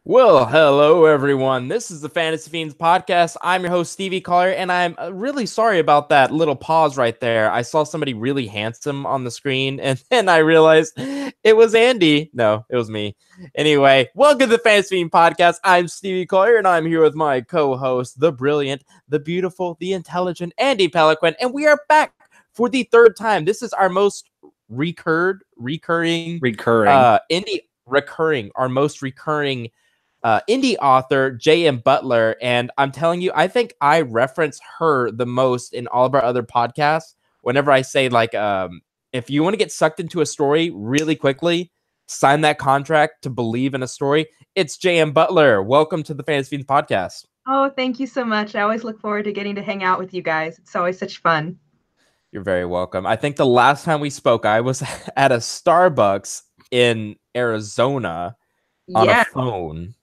Well, hello everyone. This is the Fantasy Fiends podcast. I'm your host Stevie Collier, and I'm really sorry about that little pause right there. I saw somebody really handsome on the screen, and then I realized it was Andy. No, it was me. Anyway, welcome to the Fantasy Fiends podcast. I'm Stevie Collier, and I'm here with my co-host, the brilliant, the beautiful, the intelligent Andy Peliquin, and we are back for the third time. This is our most recurring our most recurring indie author J.M. Butler, and I'm telling you, I think I reference her the most in all of our other podcasts. Whenever I say if you want to get sucked into a story really quickly, sign that contract to believe in a story. It's J.M. Butler. Welcome to the Fantasy Fiends podcast. Oh, thank you so much. I always look forward to getting to hang out with you guys. It's always such fun. You're very welcome. I think the last time we spoke, I was at a Starbucks in Arizona on a phone.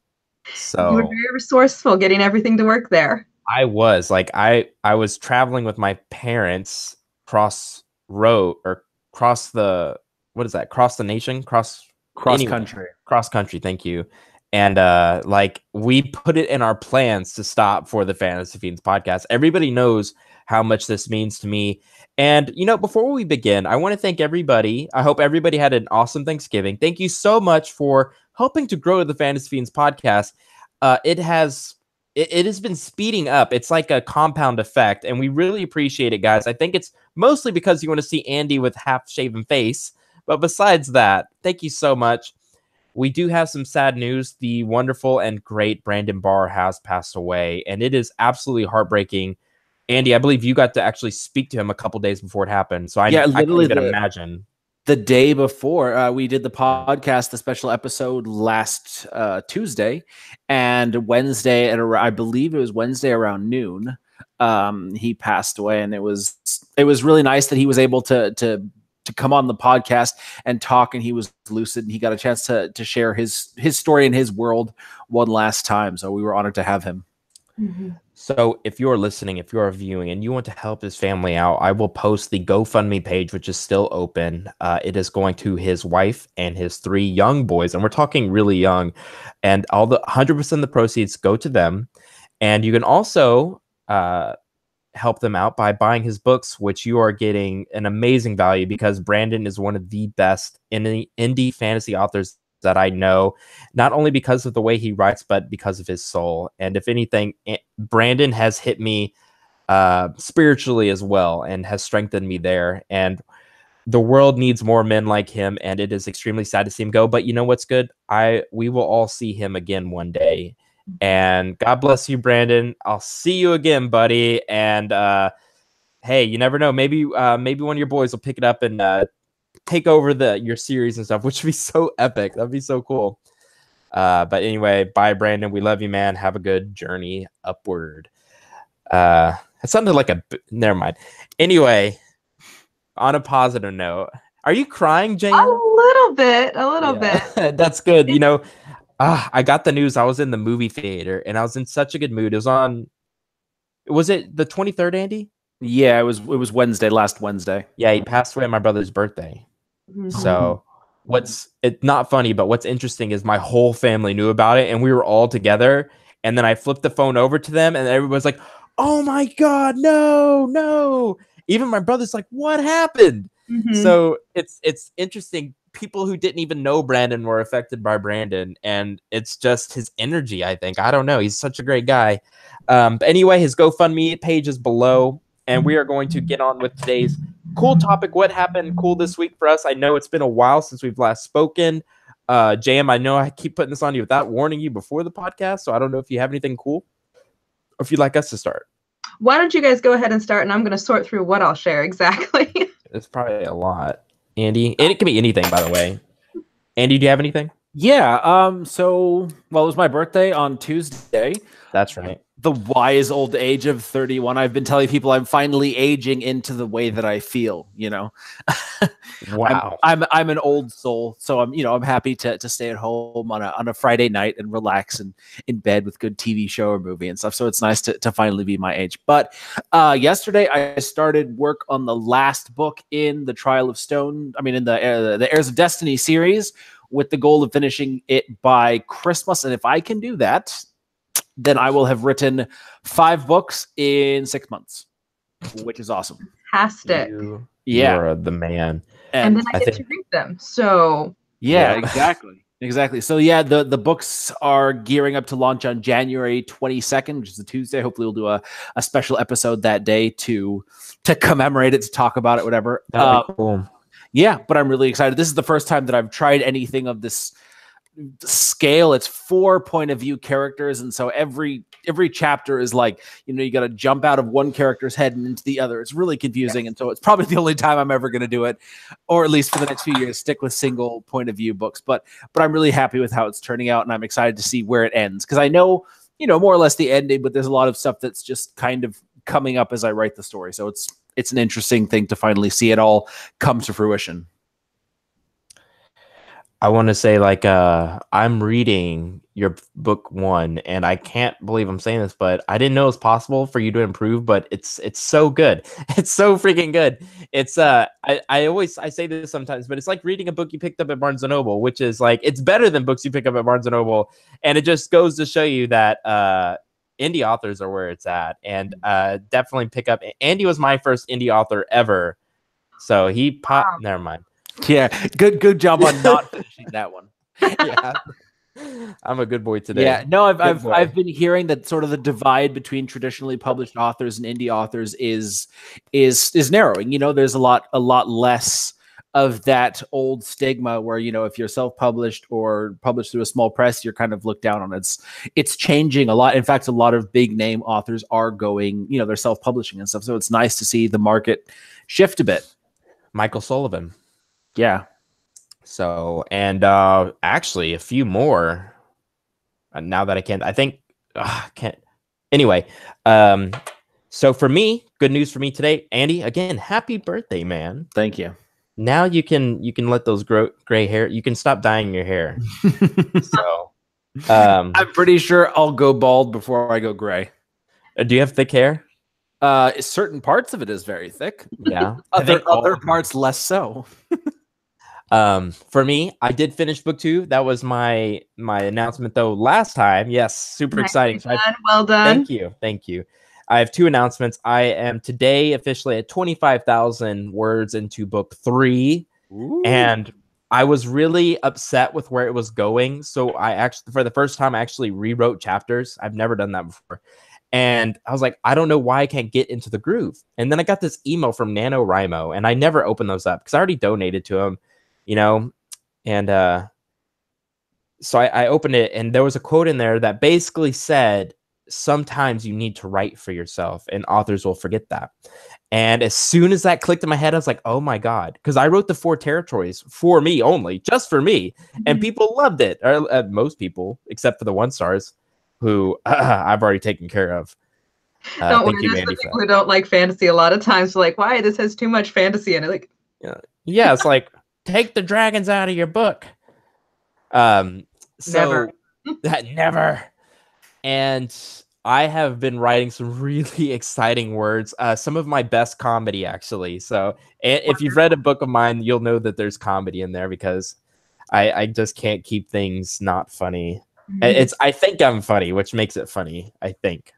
So you were very resourceful getting everything to work there. I was I was traveling with my parents cross the nation, cross country. Thank you. And we put it in our plans to stop for the Fantasy Fiends podcast. Everybody knows how much this means to me. And before we begin, I want to thank everybody. I hope everybody had an awesome Thanksgiving. Thank you so much for helping to grow the Fantasy Fiends podcast. It has been speeding up. It's like a compound effect, and we really appreciate it, guys. I think it's mostly because you want to see Andy with half-shaven face. But besides that, thank you so much. We do have some sad news. The wonderful and great Brandon Barr has passed away, and it is absolutely heartbreaking. Andy, I believe you got to actually speak to him a couple days before it happened. So I can't even imagine. The day before we did the podcast, the special episode last Tuesday, and Wednesday I believe it was Wednesday around noon, he passed away, and it was really nice that he was able to come on the podcast and talk, and he was lucid, and he got a chance to share his story and his world one last time. So we were honored to have him. Mm-hmm. So if you're listening, if you're viewing and you want to help his family out, I will post the GoFundMe page, which is still open. It is going to his wife and his 3 young boys, and we're talking really young, and all the 100% of the proceeds go to them. And you can also help them out by buying his books, which you are getting an amazing value, because Brandon is one of the best indie fantasy authors that I know, not only because of the way he writes, but because of his soul. And if anything, Brandon has hit me spiritually as well, and has strengthened me there. And the world needs more men like him, and it is extremely sad to see him go. But you know what's good? We will all see him again one day. And God bless you, Brandon. I'll see you again, buddy. And hey, you never know. Maybe one of your boys will pick it up and take over your series and stuff, which would be so epic. That'd be so cool. But anyway, bye, Brandon. We love you, man. Have a good journey upward. It sounded like never mind. Anyway, on a positive note, are you crying, Jane? A little bit. That's good. I got the news. I was in the movie theater, and I was in such a good mood. Was it the 23rd, Andy? Yeah, it was last Wednesday. Yeah, he passed away on my brother's birthday. Mm-hmm. So it's not funny, but what's interesting is my whole family knew about it, and we were all together. And then I flipped the phone over to them, and everybody's like, "Oh my God, no!" Even my brother's like, "What happened?" Mm-hmm. So it's interesting. People who didn't even know Brandon were affected by Brandon, and it's just his energy. I think, I don't know. He's such a great guy. But anyway, his GoFundMe page is below. And we are going to get on with today's cool topic. What happened cool this week for us? I know it's been a while since we've last spoken. JM, I know I keep putting this on you without warning you before the podcast, so I don't know if you have anything cool or if you'd like us to start. Why don't you guys go ahead and start, and I'm going to sort through what I'll share exactly. It's probably a lot. Andy, and it can be anything, by the way. Andy, do you have anything? Yeah. So, it was my birthday on Tuesday. That's right. The wise old age of 31. I've been telling people I'm finally aging into the way that I feel, Wow. I'm an old soul, so I'm happy to stay at home on a Friday night and relax and in bed with good TV show or movie and stuff. So it's nice to finally be my age. But yesterday I started work on the last book in the Trial of Stone. I mean, in the Heirs of Destiny series, with the goal of finishing it by Christmas. And if I can do that, then I will have written 5 books in 6 months, which is awesome. Fantastic. You're the man. And then I get to read them. So yeah, exactly. So yeah, the books are gearing up to launch on January 22nd, which is a Tuesday. Hopefully we'll do a special episode that day to commemorate it, to talk about it, whatever. That'd be cool. Yeah, but I'm really excited. This is the first time that I've tried anything of this scale. It's 4 point of view characters, and so every chapter is like, you got to jump out of one character's head and into the other. It's really confusing, and so it's probably the only time I'm ever going to do it, or at least for the next few years, stick with single point of view books. But I'm really happy with how it's turning out, and I'm excited to see where it ends, because I know, more or less the ending, but there's a lot of stuff that's just kind of coming up as I write the story. So it's an interesting thing to finally see it all come to fruition. I want to say, I'm reading your book 1, and I can't believe I'm saying this, but I didn't know it was possible for you to improve, but it's so good. It's so freaking good. It's I say this sometimes, but it's like reading a book you picked up at Barnes & Noble, which is it's better than books you pick up at Barnes & Noble. And it just goes to show you that indie authors are where it's at. And definitely pick up. Andy was my first indie author ever. So he popped. Never mind. Yeah, good job on not finishing that one. Yeah, I'm a good boy today. Yeah, no, I've been hearing that sort of the divide between traditionally published authors and indie authors is narrowing. There's a lot less of that old stigma where if you're self-published or published through a small press, you're kind of looked down on. It's changing a lot. In fact, a lot of big name authors are going, they're self-publishing and stuff. So it's nice to see the market shift a bit. Michael Sullivan. Yeah. So, and actually a few more now that I can't. Anyway, so for me, good news for me today, Andy, again, happy birthday, man. Thank you. Now you can let those gray hair, you can stop dyeing your hair. So, I'm pretty sure I'll go bald before I go gray. Do you have thick hair? Certain parts of it is very thick. Yeah. Other parts less so. For me, I did finish book 2. That was my announcement though last time. Yes, super exciting. So well done. Thank you. I have 2 announcements. I am today officially at 25,000 words into book 3. Ooh. And I was really upset with where it was going. So I actually, for the first time, I actually rewrote chapters. I've never done that before. And I was like, I don't know why I can't get into the groove. And then I got this email from NaNoWriMo, and I never opened those up because I already donated to him, and so I opened it, and there was a quote in there that basically said, sometimes you need to write for yourself, and authors will forget that. And as soon as that clicked in my head, I was like, oh my God, because I wrote the 4 territories for me only, just for me. And people loved it, or most people, except for the 1 stars, who I've already taken care of. Don't worry, that's the people who don't like fantasy a lot of times. Like, why? This has too much fantasy in it. Like, yeah, it's like, take the dragons out of your book. Never. Never. And I have been writing some really exciting words. Some of my best comedy, actually. So if you've read a book of mine, you'll know that there's comedy in there because I just can't keep things not funny. I think I'm funny, which makes it funny, I think,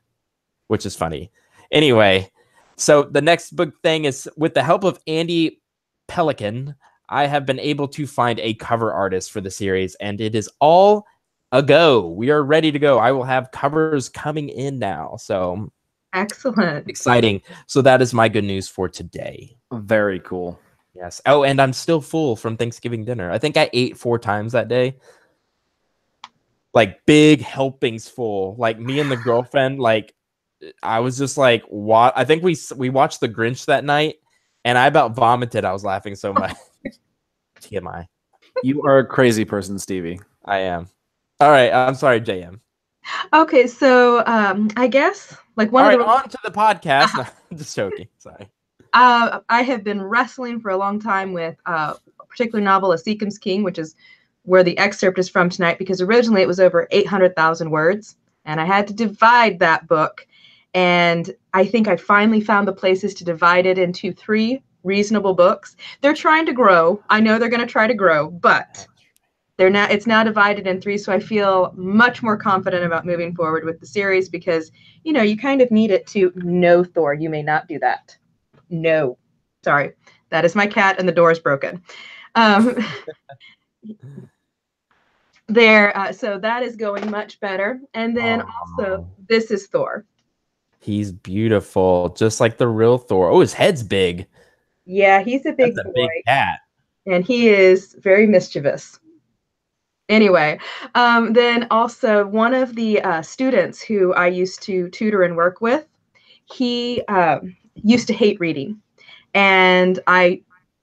which is funny. Anyway, so the next book thing is, with the help of Andy Pelican, I have been able to find a cover artist for the series, and it is all a go. We are ready to go. I will have covers coming in now. So excellent. Exciting. So that is my good news for today. Very cool. Yes. Oh, and I'm still full from Thanksgiving dinner. I think I ate 4 times that day. Like big helpings full. Like me and the girlfriend, I was just like, what? I think we watched The Grinch that night, and I about vomited. I was laughing so much. TMI. You are a crazy person, Stevie. I am. All right. I'm sorry, JM. Okay, so I guess on to the podcast. No, I'm just joking. Sorry. I have been wrestling for a long time with a particular novel, A Seekham's King, which is where the excerpt is from tonight, because originally it was over 800,000 words, and I had to divide that book. And I think I finally found the places to divide it into 3 reasonable books. They're trying to grow. I know they're going to try to grow, but It's now divided in 3, so I feel much more confident about moving forward with the series because, you know, you kind of need it to know Thor. You may not do that. No. Sorry. That is my cat and the door is broken. So that is going much better. And then also, this is Thor. He's beautiful, just like the real Thor. Oh, his head's big. Yeah, he's a big That's a boy. big cat. And he is very mischievous. Anyway, then also one of the students who I used to tutor and work with, he used to hate reading. And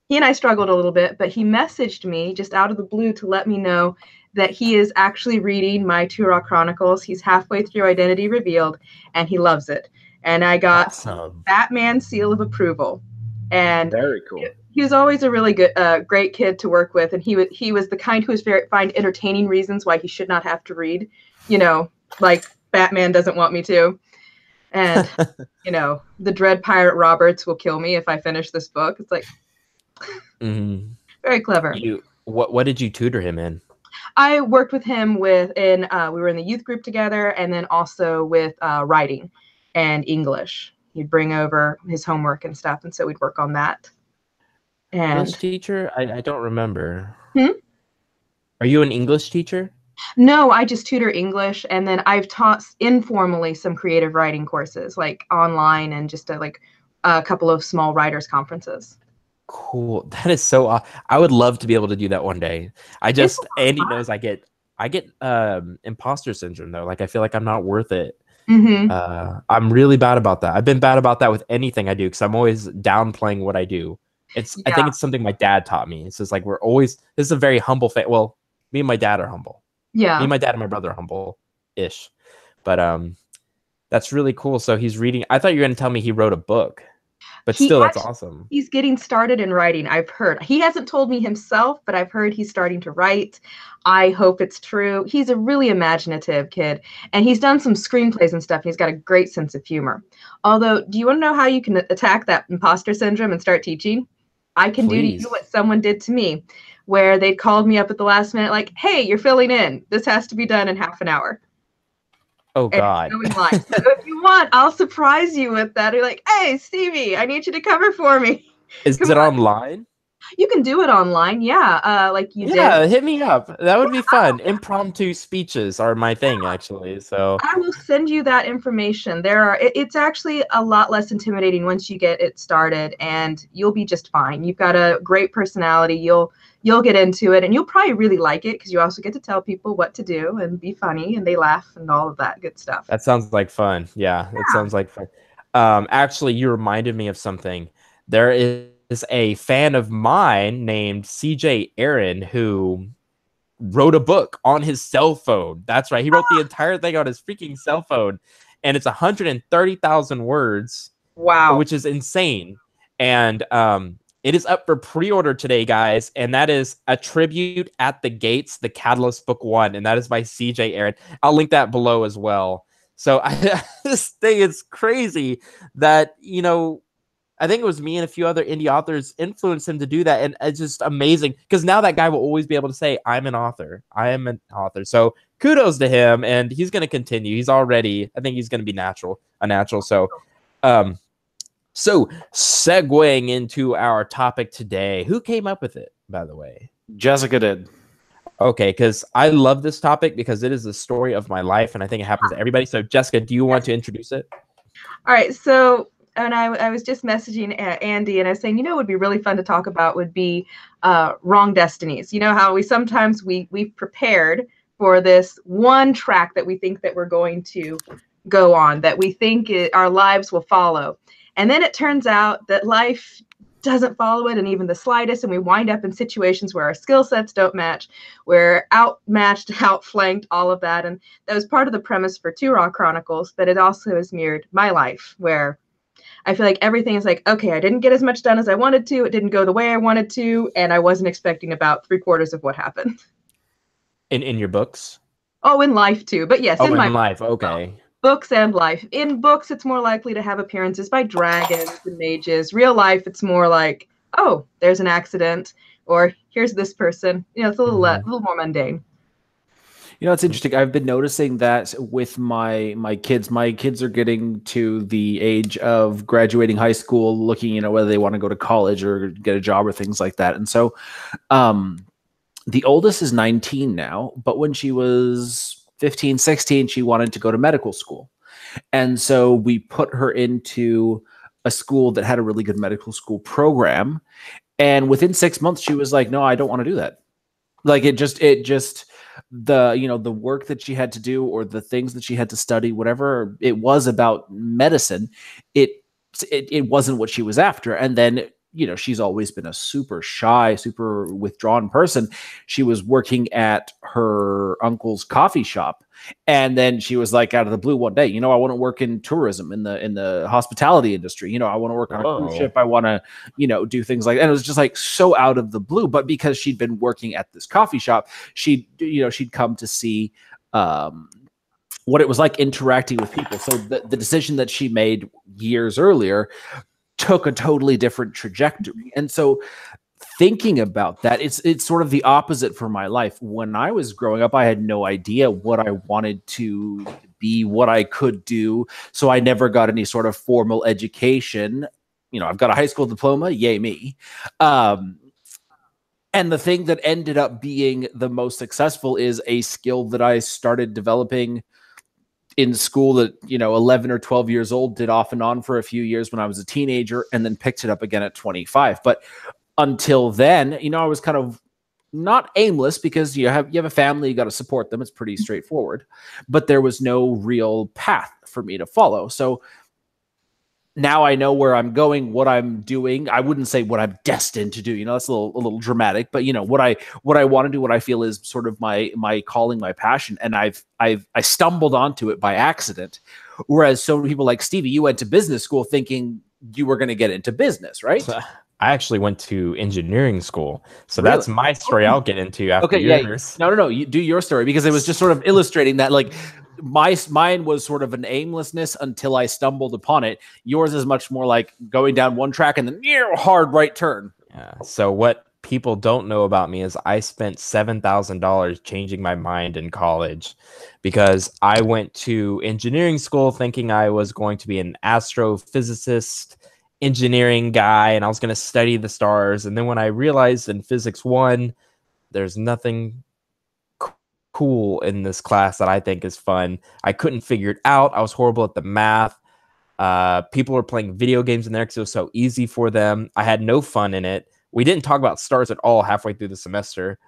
he and I struggled a little bit, but he messaged me just out of the blue to let me know that he is actually reading my Turok Chronicles. He's halfway through Identity Revealed, and he loves it. And I got Awesome. Batman seal of approval. And Very cool. He was always a really good, great kid to work with, and he was the kind who was find entertaining reasons why he should not have to read, you know, like Batman doesn't want me to, and you know, the Dread Pirate Roberts will kill me if I finish this book. It's like very clever. What did you tutor him in? I worked with him we were in the youth group together, and then also with writing and English. He'd bring over his homework and stuff, and so we'd work on that. And English teacher? I don't remember. Hmm? Are you an English teacher? No, I just tutor English, and then I've taught informally some creative writing courses, like online, and just a couple of small writers conferences. Cool. That is so. I would love to be able to do that one day. Andy knows I get imposter syndrome though. Like I feel like I'm not worth it. I'm really bad about that. I've been bad about that with anything I do because I'm always downplaying what I do. I think it's something my dad taught me. It's just like this is a very humble well, me and my dad are humble. Yeah. Me and my dad and my brother are humble-ish. But that's really cool. So he's reading. I thought you were going to tell me he wrote a book. But still, that's awesome. He's getting started in writing. I've heard. He hasn't told me himself, but I've heard he's starting to write. I hope it's true. He's a really imaginative kid, and he's done some screenplays and stuff, and he's got a great sense of humor. Although, do you want to know how you can attack that imposter syndrome and start teaching? I can do to you what someone did to me, where they called me up at the last minute, like, hey, you're filling in. This has to be done in half an hour. Oh, God. So if you want, I'll surprise you with that. You're like, hey, Stevie, I need you to cover for me. Is it online? You can do it online, yeah. Like you did. Yeah, hit me up. That would be fun. Impromptu speeches are my thing, actually. So I will send you that information. It's actually a lot less intimidating once you get it started, and you'll be just fine. You've got a great personality. You'll get into it, and you'll probably really like it because you also get to tell people what to do and be funny, and they laugh and all of that good stuff. That sounds like fun. Yeah, that sounds like fun. Actually, you reminded me of something. There is a fan of mine named CJ Aaron who wrote a book on his cell phone. That's right. He wrote the entire thing on his freaking cell phone, and it's 130,000 words. Wow. Which is insane. And it is up for pre-order today, guys, and that is A Tribute at the Gates, the Catalyst Book 1, and that is by CJ Aaron. I'll link that below as well. So this thing is crazy that, you know, I think it was me and a few other indie authors influenced him to do that, and it's just amazing because now that guy will always be able to say, I'm an author. I am an author. So kudos to him, and he's going to continue. He's already, I think he's going to be a natural. So, segueing into our topic today, who came up with it, by the way? Jessica did. Okay, because I love this topic because it is the story of my life, and I think it happens to everybody. So, Jessica, do you want to introduce it? All right, so and I was just messaging Andy, and I was saying, you know, what would be really fun to talk about would be Wrong Destinies. You know how we've prepared for this one track that we think that we're going to go on, that we think our lives will follow. And then it turns out that life doesn't follow it in even the slightest, and we wind up in situations where our skill sets don't match, we're outmatched, outflanked, all of that. And that was part of the premise for Turok Chronicles, but it also has mirrored my life, where I feel like everything is like, okay, I didn't get as much done as I wanted to, it didn't go the way I wanted to, and I wasn't expecting about 3/4 of what happened. In your books? Oh, in life too, but yes, in my life, okay. Books and life. In books, it's more likely to have appearances by dragons and mages. Real life, it's more like, oh, there's an accident. or here's this person. You know, it's a little Mhm. a little more mundane. You know, it's interesting. I've been noticing that with my kids. My kids are getting to the age of graduating high school, looking, you know, whether they want to go to college or get a job or things like that. And so, the oldest is 19 now, but when she was 15, 16, she wanted to go to medical school. And so we put her into a school that had a really good medical school program. And within 6 months, she was like, no, I don't want to do that. Like it just the, you know, the work that she had to do or the things that she had to study, whatever it was about medicine, it it wasn't what she was after. And then, you know, she's always been a super shy, super withdrawn person. She was working at her uncle's coffee shop, and then she was like, out of the blue one day, you know, I want to work in tourism, in the hospitality industry. You know, I want to work on a cruise Whoa. ship. I want to, you know, do things like that. And it was just like so out of the blue. But because she'd been working at this coffee shop, she'd come to see what it was like interacting with people. So the decision that she made years earlier took a totally different trajectory. And so thinking about that, it's sort of the opposite for my life. When I was growing up, I had no idea what I wanted to be, what I could do. So I never got any sort of formal education. You know, I've got a high school diploma, yay me. And the thing that ended up being the most successful is a skill that I started developing in school that, you know, 11 or 12 years old, did off and on for a few years when I was a teenager, and then picked it up again at 25. But until then, you know, I was kind of not aimless, because you have a family, you got to support them. It's pretty straightforward, but there was no real path for me to follow. So now I know where I'm going, what I'm doing. I wouldn't say what I'm destined to do. You know, that's a little dramatic, but you know, what I want to do, what I feel is sort of my calling, my passion. And I stumbled onto it by accident. Whereas so many people like Stevie, you went to business school thinking you were going to get into business, right? I actually went to engineering school. So Really? that's my story I'll get into after Okay, yeah. yours. No. You do your story, because it was just sort of illustrating that, like, mine was sort of an aimlessness until I stumbled upon it. Yours is much more like going down one track and then hard right turn. Yeah. So what people don't know about me is I spent $7,000 changing my mind in college, because I went to engineering school thinking I was going to be an astrophysicist, engineering guy, and I was going to study the stars. And then when I realized in physics 1, there's nothing cool in this class that I think is fun, I couldn't figure it out. I was horrible at the math. People were playing video games in there because it was so easy for them. I had no fun in it. We didn't talk about stars at all halfway through the semester.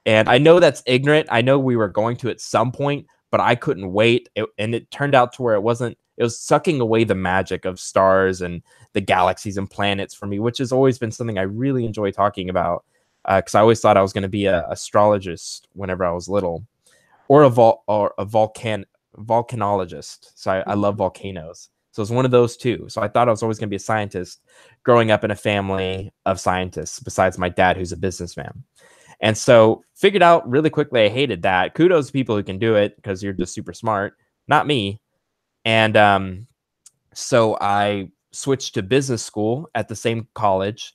And I know that's ignorant. I know we were going to at some point, but I couldn't wait. And it turned out to where it was sucking away the magic of stars and the galaxies and planets for me, which has always been something I really enjoy talking about. Because I always thought I was going to be a astrologist whenever I was little, or a volcanologist. So I love volcanoes. So it's one of those two. So I thought I was always going to be a scientist, growing up in a family of scientists, besides my dad, who's a businessman. And so figured out really quickly I hated that. Kudos to people who can do it, because you're just super smart. Not me. And so I switched to business school at the same college,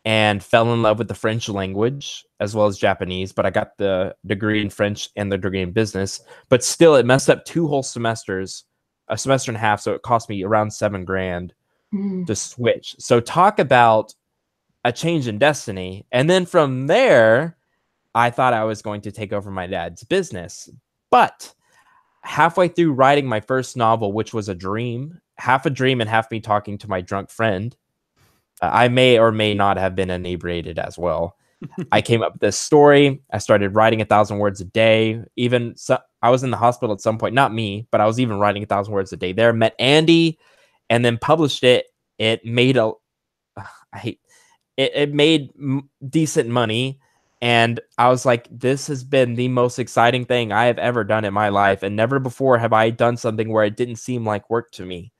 and fell in love with the French language as well as Japanese. But I got the degree in French and the degree in business. But still, it messed up 2 whole semesters, a semester and a half. So it cost me around $7,000 to switch. So talk about a change in destiny. And then from there, I thought I was going to take over my dad's business. But halfway through writing my first novel, which was a dream, half a dream and half me talking to my drunk friend, I may or may not have been inebriated as well. I came up with this story. I started writing 1,000 words a day. I was in the hospital at some point, not me, but I was even writing 1,000 words a day there. Met Andy, and then published it. It made decent money. And I was like, this has been the most exciting thing I have ever done in my life. And never before have I done something where it didn't seem like work to me.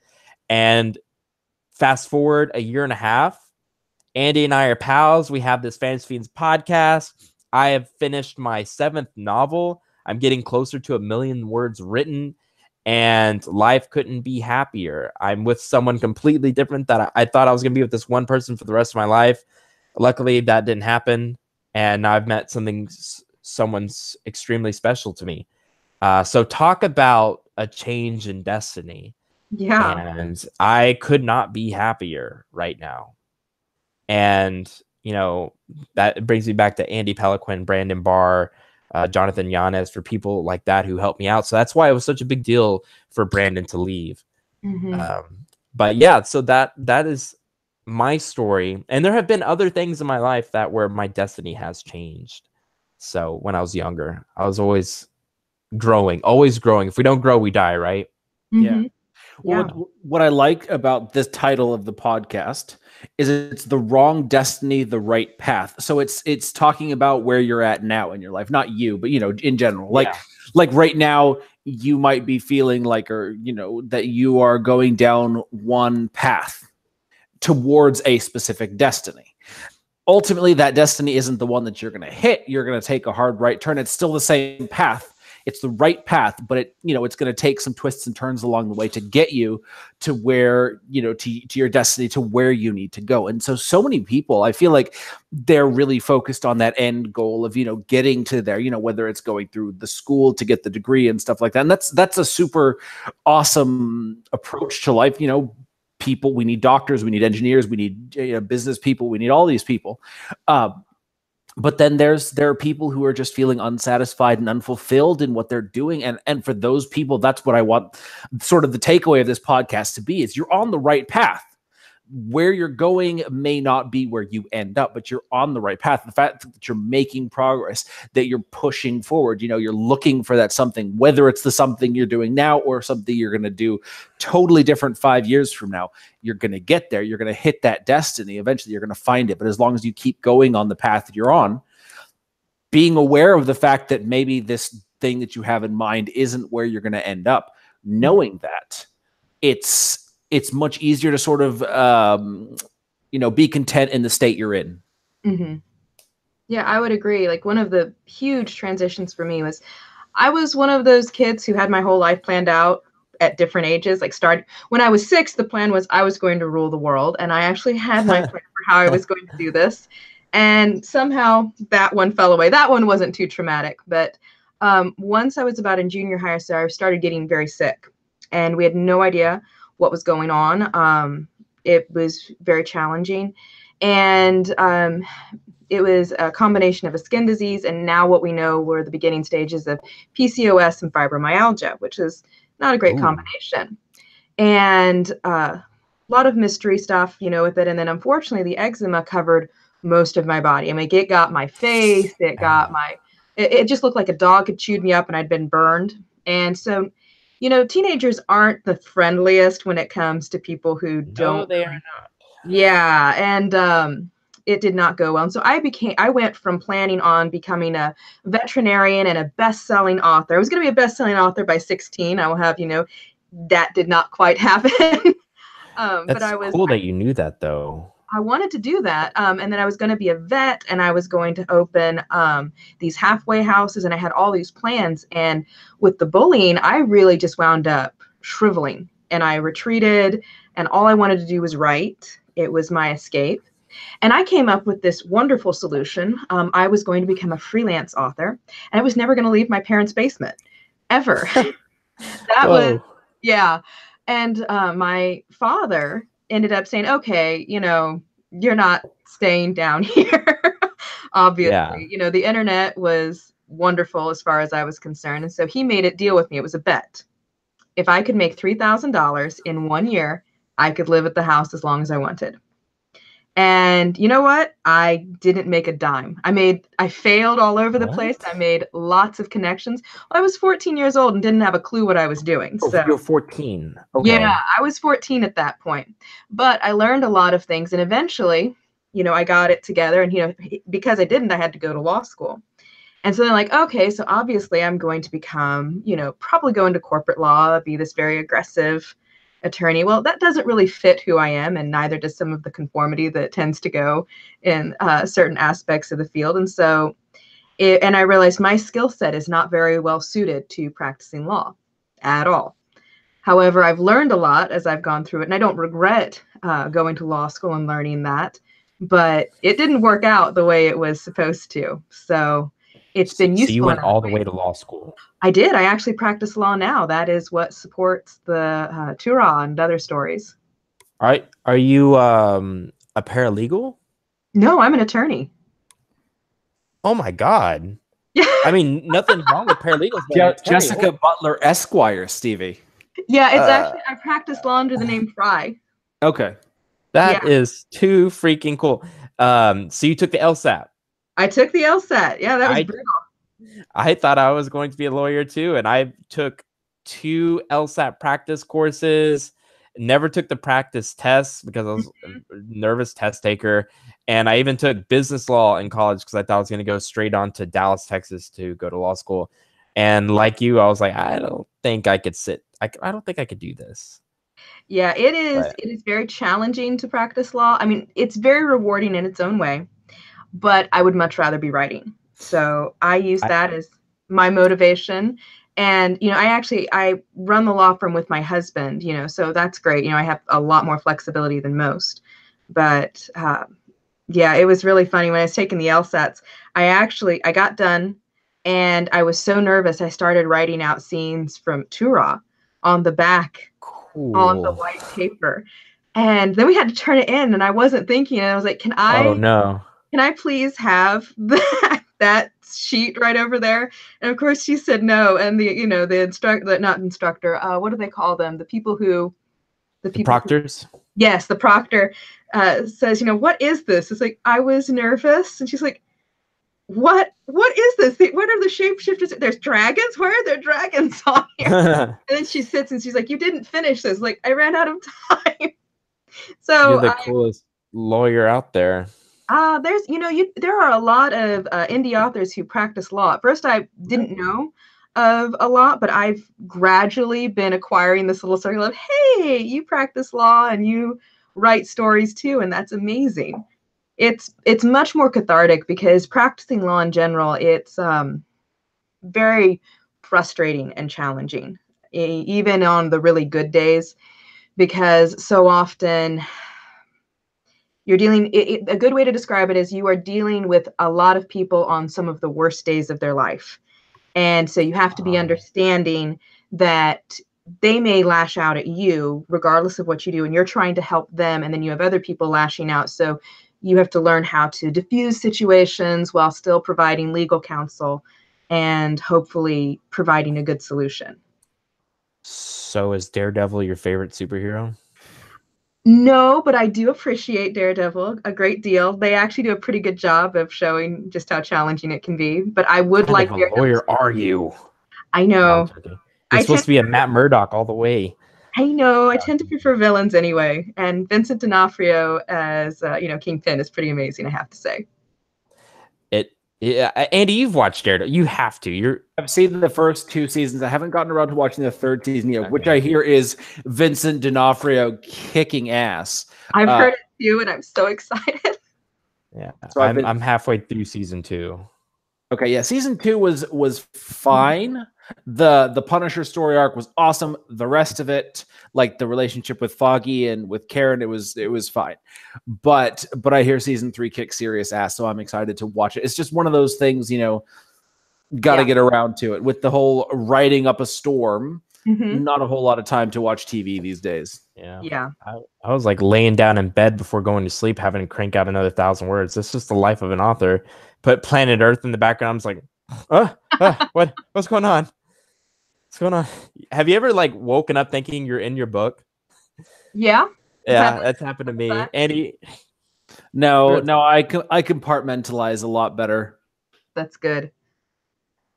And fast forward a year and a half, Andy and I are pals. We have this Fantasy Fiends podcast. I have finished my 7th novel. I'm getting closer to 1 million words written, and life couldn't be happier. I'm with someone completely different that I thought I was going to be with this one person for the rest of my life. Luckily, that didn't happen. and now I've met someone's extremely special to me. So talk about a change in destiny. Yeah. And I could not be happier right now. And, that brings me back to Andy Peliquin, Brandon Barr, Jonathan Yanez, for people like that who helped me out. So that's why it was such a big deal for Brandon to leave. But yeah, so that is my story. And there have been other things in my life where my destiny has changed. So when I was younger, I was always growing. If we don't grow, we die, right? Yeah. What I like about this title of the podcast is it's The Wrong Destiny, the Right Path. So it's talking about where you're at now in your life, not you, but in general. Like right now, you might be feeling like, that you are going down one path towards a specific destiny. Ultimately, that destiny isn't the one that you're going to hit. You're going to take a hard right turn. It's still the same path. It's the right path, but it's going to take some twists and turns along the way to get you to where, to your destiny, to where you need to go. And so many people, I feel like they're really focused on that end goal of, getting to there, whether it's going through the school to get the degree and stuff like that. And that's a super awesome approach to life. People, we need doctors, we need engineers, we need business people, we need all these people. But then there are people who are just feeling unsatisfied and unfulfilled in what they're doing. And for those people, that's what I want sort of the takeaway of this podcast to be, is you're on the right path. Where you're going may not be where you end up, but you're on the right path. The fact that you're making progress, that you're pushing forward, you're looking for that something, whether it's the something you're doing now or something you're going to do totally different 5 years from now, you're going to get there. You're going to hit that destiny. Eventually you're going to find it. But as long as you keep going on the path that you're on, being aware of the fact that maybe this thing that you have in mind isn't where you're going to end up, knowing that it's much easier to sort of, be content in the state you're in. Mm-hmm. Yeah, I would agree. Like, one of the huge transitions for me was I was one of those kids who had my whole life planned out at different ages. Like, when I was 6, the plan was I was going to rule the world. And I actually had my plan for how I was going to do this. And somehow that one fell away. That one wasn't too traumatic. But once I was about in junior high, so I started getting very sick. And we had no idea what was going on. It was very challenging. And it was a combination of a skin disease, and now what we know were the beginning stages of PCOS and fibromyalgia, which is not a great combination. And a lot of mystery stuff, with it. And then unfortunately, the eczema covered most of my body. I mean, it got my face, it just looked like a dog had chewed me up and I'd been burned. And so, teenagers aren't the friendliest when it comes to people who don't. No, they are not. Yeah. And it did not go well. And so I went from planning on becoming a veterinarian and a best-selling author. I was going to be a best-selling author by 16. I will have, that did not quite happen. That's cool that you knew that, though. I wanted to do that. And then I was going to be a vet, and I was going to open these halfway houses, and I had all these plans. And with the bullying, I really just wound up shriveling, and I retreated, and all I wanted to do was write. It was my escape. And I came up with this wonderful solution. I was going to become a freelance author, and I was never going to leave my parents' basement, ever. Yeah. And my father ended up saying, okay, you're not staying down here. Obviously, the internet was wonderful as far as I was concerned. And so he made it deal with me. It was a bet. If I could make $3,000 in 1 year, I could live at the house as long as I wanted. And you know what? I didn't make a dime. I failed all over the place. I made lots of connections. I was 14 years old and didn't have a clue what I was doing. Oh, so you're 14. Okay. Yeah, I was 14 at that point. But I learned a lot of things. And eventually, I got it together. And, because I didn't, I had to go to law school. And so they're like, okay, so obviously I'm going to become, probably go into corporate law, be this very aggressive attorney. Well, that doesn't really fit who I am, and neither does some of the conformity that tends to go in certain aspects of the field. And so, and I realized my skill set is not very well suited to practicing law at all. However, I've learned a lot as I've gone through it, and I don't regret going to law school and learning that. but it didn't work out the way it was supposed to. So it's been So you useful. went all the way to law school. I did. I actually practice law now. That is what supports the Tura and other stories. All right. Are you a paralegal? No, I'm an attorney. Oh my God. Yeah. I mean, nothing wrong with paralegals. But an attorney. Jessica Butler Esquire, Stevie. Yeah, it's actually, I practice law under the name Fry. Okay. That is too freaking cool. So you took the LSAT. I took the LSAT. Yeah, that was brutal. I thought I was going to be a lawyer too, and I took 2 LSAT practice courses. Never took the practice tests because I was a nervous test taker, and I even took business law in college because I thought I was going to go straight on to Dallas, Texas, to go to law school. And like you, I was like, I don't think I could sit. I don't think I could do this. Yeah, it is. It is very challenging to practice law. I mean, it's very rewarding in its own way, but I would much rather be writing. So I use that as my motivation. And, you know, I run the law firm with my husband, you know, so that's great. You know, I have a lot more flexibility than most. But yeah, it was really funny when I was taking the LSATs. I got done and I was so nervous. I started writing out scenes from Tura on the back on the white paper. And then we had to turn it in and I wasn't thinking. And I was like, can I please have that sheet right over there? And of course she said no. And what do they call them? The proctors? Yes, the proctor says, you know, what is this? It's like, I was nervous. And she's like, what is this? What are the shapeshifters? There's dragons? Why are there dragons on here? And then she sits and she's like, you didn't finish this. Like, I ran out of time. So you're the coolest lawyer out there. There are a lot of indie authors who practice law. At first, I didn't know of a lot, but I've gradually been acquiring this little circle of, hey, you practice law and you write stories too, and that's amazing. It's much more cathartic because practicing law in general, it's very frustrating and challenging, even on the really good days, because so often you're a good way to describe it is you are dealing with a lot of people on some of the worst days of their life. And so you have to be understanding that they may lash out at you regardless of what you do, and you're trying to help them, and then you have other people lashing out. So you have to learn how to diffuse situations while still providing legal counsel and hopefully providing a good solution. So is Daredevil your favorite superhero? No, but I do appreciate Daredevil a great deal. They actually do a pretty good job of showing just how challenging it can be. But I would like Daredevil. What lawyer are you? I know. You're supposed to be a Matt Murdock all the way. I know. I tend to prefer villains anyway. And Vincent D'Onofrio as Kingpin is pretty amazing, I have to say. Andy, you've watched Daredevil. You have to. I've seen the first 2 seasons. I haven't gotten around to watching the 3rd season yet, which I hear is Vincent D'Onofrio kicking ass. I've heard it too, and I'm so excited. Yeah, so I'm halfway through season 2. Okay, yeah, season 2 was fine. The Punisher story arc was awesome. The rest of it, like the relationship with Foggy and with Karen, it was fine. But I hear season 3 kicks serious ass, so I'm excited to watch it. It's just one of those things, got to get around to it. With the whole riding up a storm, not a whole lot of time to watch TV these days. Yeah. I was like laying down in bed before going to sleep, having to crank out another 1,000 words. This is the life of an author. Put Planet Earth in the background. I was like, what's going on? What's going on? Have you ever woken up thinking you're in your book? Yeah. Yeah, that's happened to me. Andy? No, I compartmentalize a lot better. That's good.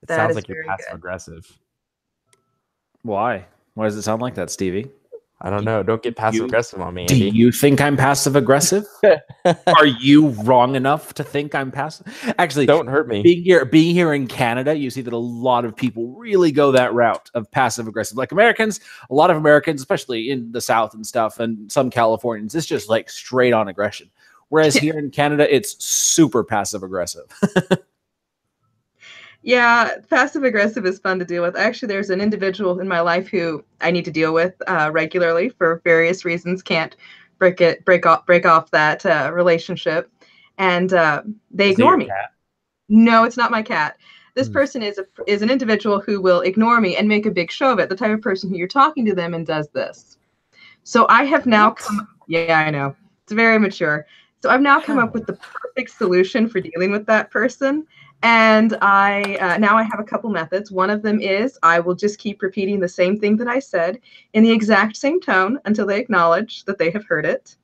It sounds like you're passive aggressive. Why? Why does it sound like that, Stevie? I don't know. Don't get passive aggressive on me, Andy. Do you think I'm passive aggressive? Are you wrong enough to think I'm passive? Actually, don't hurt me. Being here in Canada, you see that a lot of people really go that route of passive aggressive. Like Americans, a lot of Americans, especially in the South and stuff, and some Californians, it's just like straight on aggression. Whereas here in Canada, it's super passive aggressive. Yeah, passive aggressive is fun to deal with. Actually, there's an individual in my life who I need to deal with regularly for various reasons. Can't break off that relationship, and they Is it ignore your me. cat? No, it's not my cat. This Hmm. person is an individual who will ignore me and make a big show of it. The type of person who you're talking to them and does this. So I have now come. Yeah, I know. It's very mature. So I've now come up with the perfect solution for dealing with that person. And I now I have a couple methods. One of them is I will just keep repeating the same thing that I said in the exact same tone until they acknowledge that they have heard it.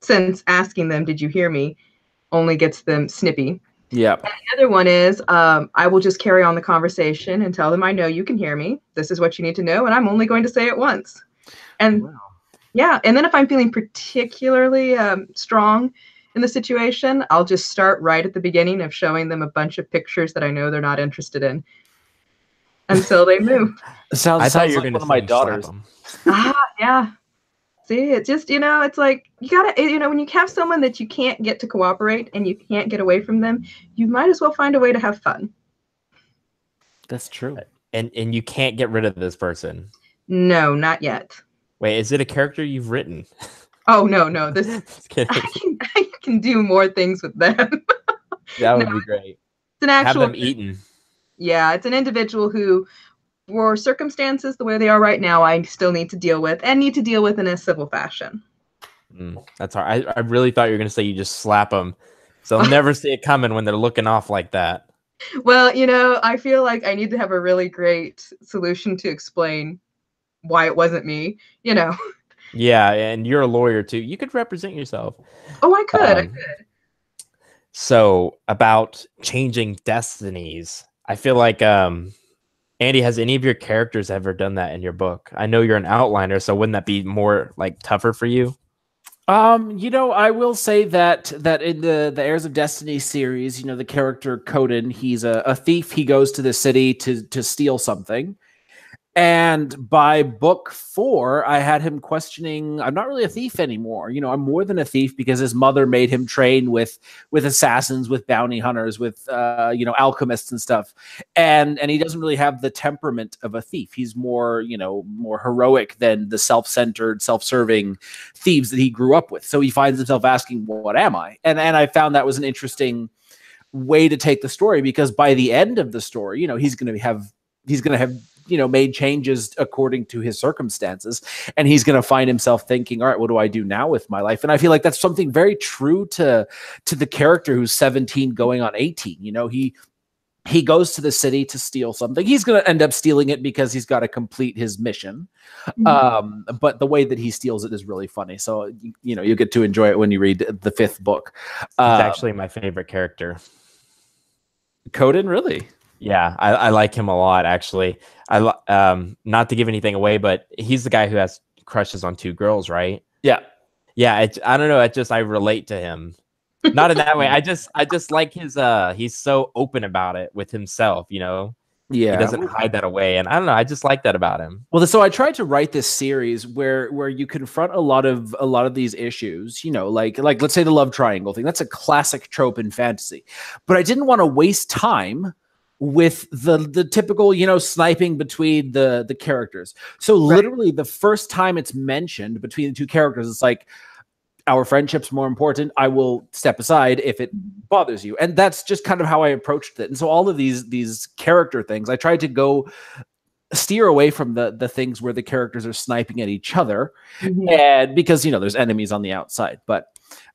Since asking them, "Did you hear me?" only gets them snippy. Yeah. The other one is I will just carry on the conversation and tell them, "I know you can hear me. This is what you need to know, and I'm only going to say it once." And Wow. yeah, and then if I'm feeling particularly strong in the situation, I'll just start right at the beginning of showing them a bunch of pictures that I know they're not interested in until they move. Sounds I thought you were like going one to of my say slap daughters. 'em. Yeah. See, it's just, it's like you gotta, when you have someone that you can't get to cooperate and you can't get away from them, you might as well find a way to have fun. That's true. And you can't get rid of this person. No, not yet. Wait, is it a character you've written? Oh, no. Just kidding. I can do more things with them. That would No, be great. It's an Have actual, them eaten. yeah, it's an individual who, for circumstances the way they are right now, I still need to deal with and need to deal with in a civil fashion. That's hard. I really thought you were going to say you just slap them. So they'll never see it coming when they're looking off like that. Well, I feel like I need to have a really great solution to explain why it wasn't me, Yeah, and you're a lawyer too. You could represent yourself. Oh, I could. Um, So about changing destinies, I feel like Andy, has any of your characters ever done that in your book? I know you're an outliner, so wouldn't that be more like tougher for you? I will say that in the Heirs of Destiny series, the character Coden, he's a thief. He goes to the city to steal something. And by book 4, I had him questioning, I'm not really a thief anymore. I'm more than a thief because his mother made him train with assassins, with bounty hunters, with, alchemists and stuff. And he doesn't really have the temperament of a thief. He's more, more heroic than the self-centered, self-serving thieves that he grew up with. So he finds himself asking, what am I? And I found that was an interesting way to take the story, because by the end of the story, he's going to have made changes according to his circumstances, and he's going to find himself thinking, all right, what do I do now with my life? And I feel like that's something very true to the character who's 17 going on 18. He goes to the city to steal something. He's going to end up stealing it because he's got to complete his mission. Mm-hmm. But the way that he steals it is really funny. So, you get to enjoy it when you read the 5th book. It's actually my favorite character. Coden, really? Yeah, I like him a lot, actually. Not to give anything away, but he's the guy who has crushes on 2 girls, right? Yeah. Yeah, I don't know. I relate to him. Not in that way. I just like his he's so open about it with himself, Yeah. He doesn't hide that away. And I don't know, I just like that about him. Well, so I tried to write this series where you confront a lot of these issues, like let's say the love triangle thing. That's a classic trope in fantasy. But I didn't want to waste time with the typical, sniping between the characters. So literally the first time it's mentioned between the 2 characters, it's like, our friendship's more important. I will step aside if it bothers you. And that's just kind of how I approached it. And so all of these character things, I tried to steer away from the things where the characters are sniping at each other. Mm-hmm. And because, there's enemies on the outside, but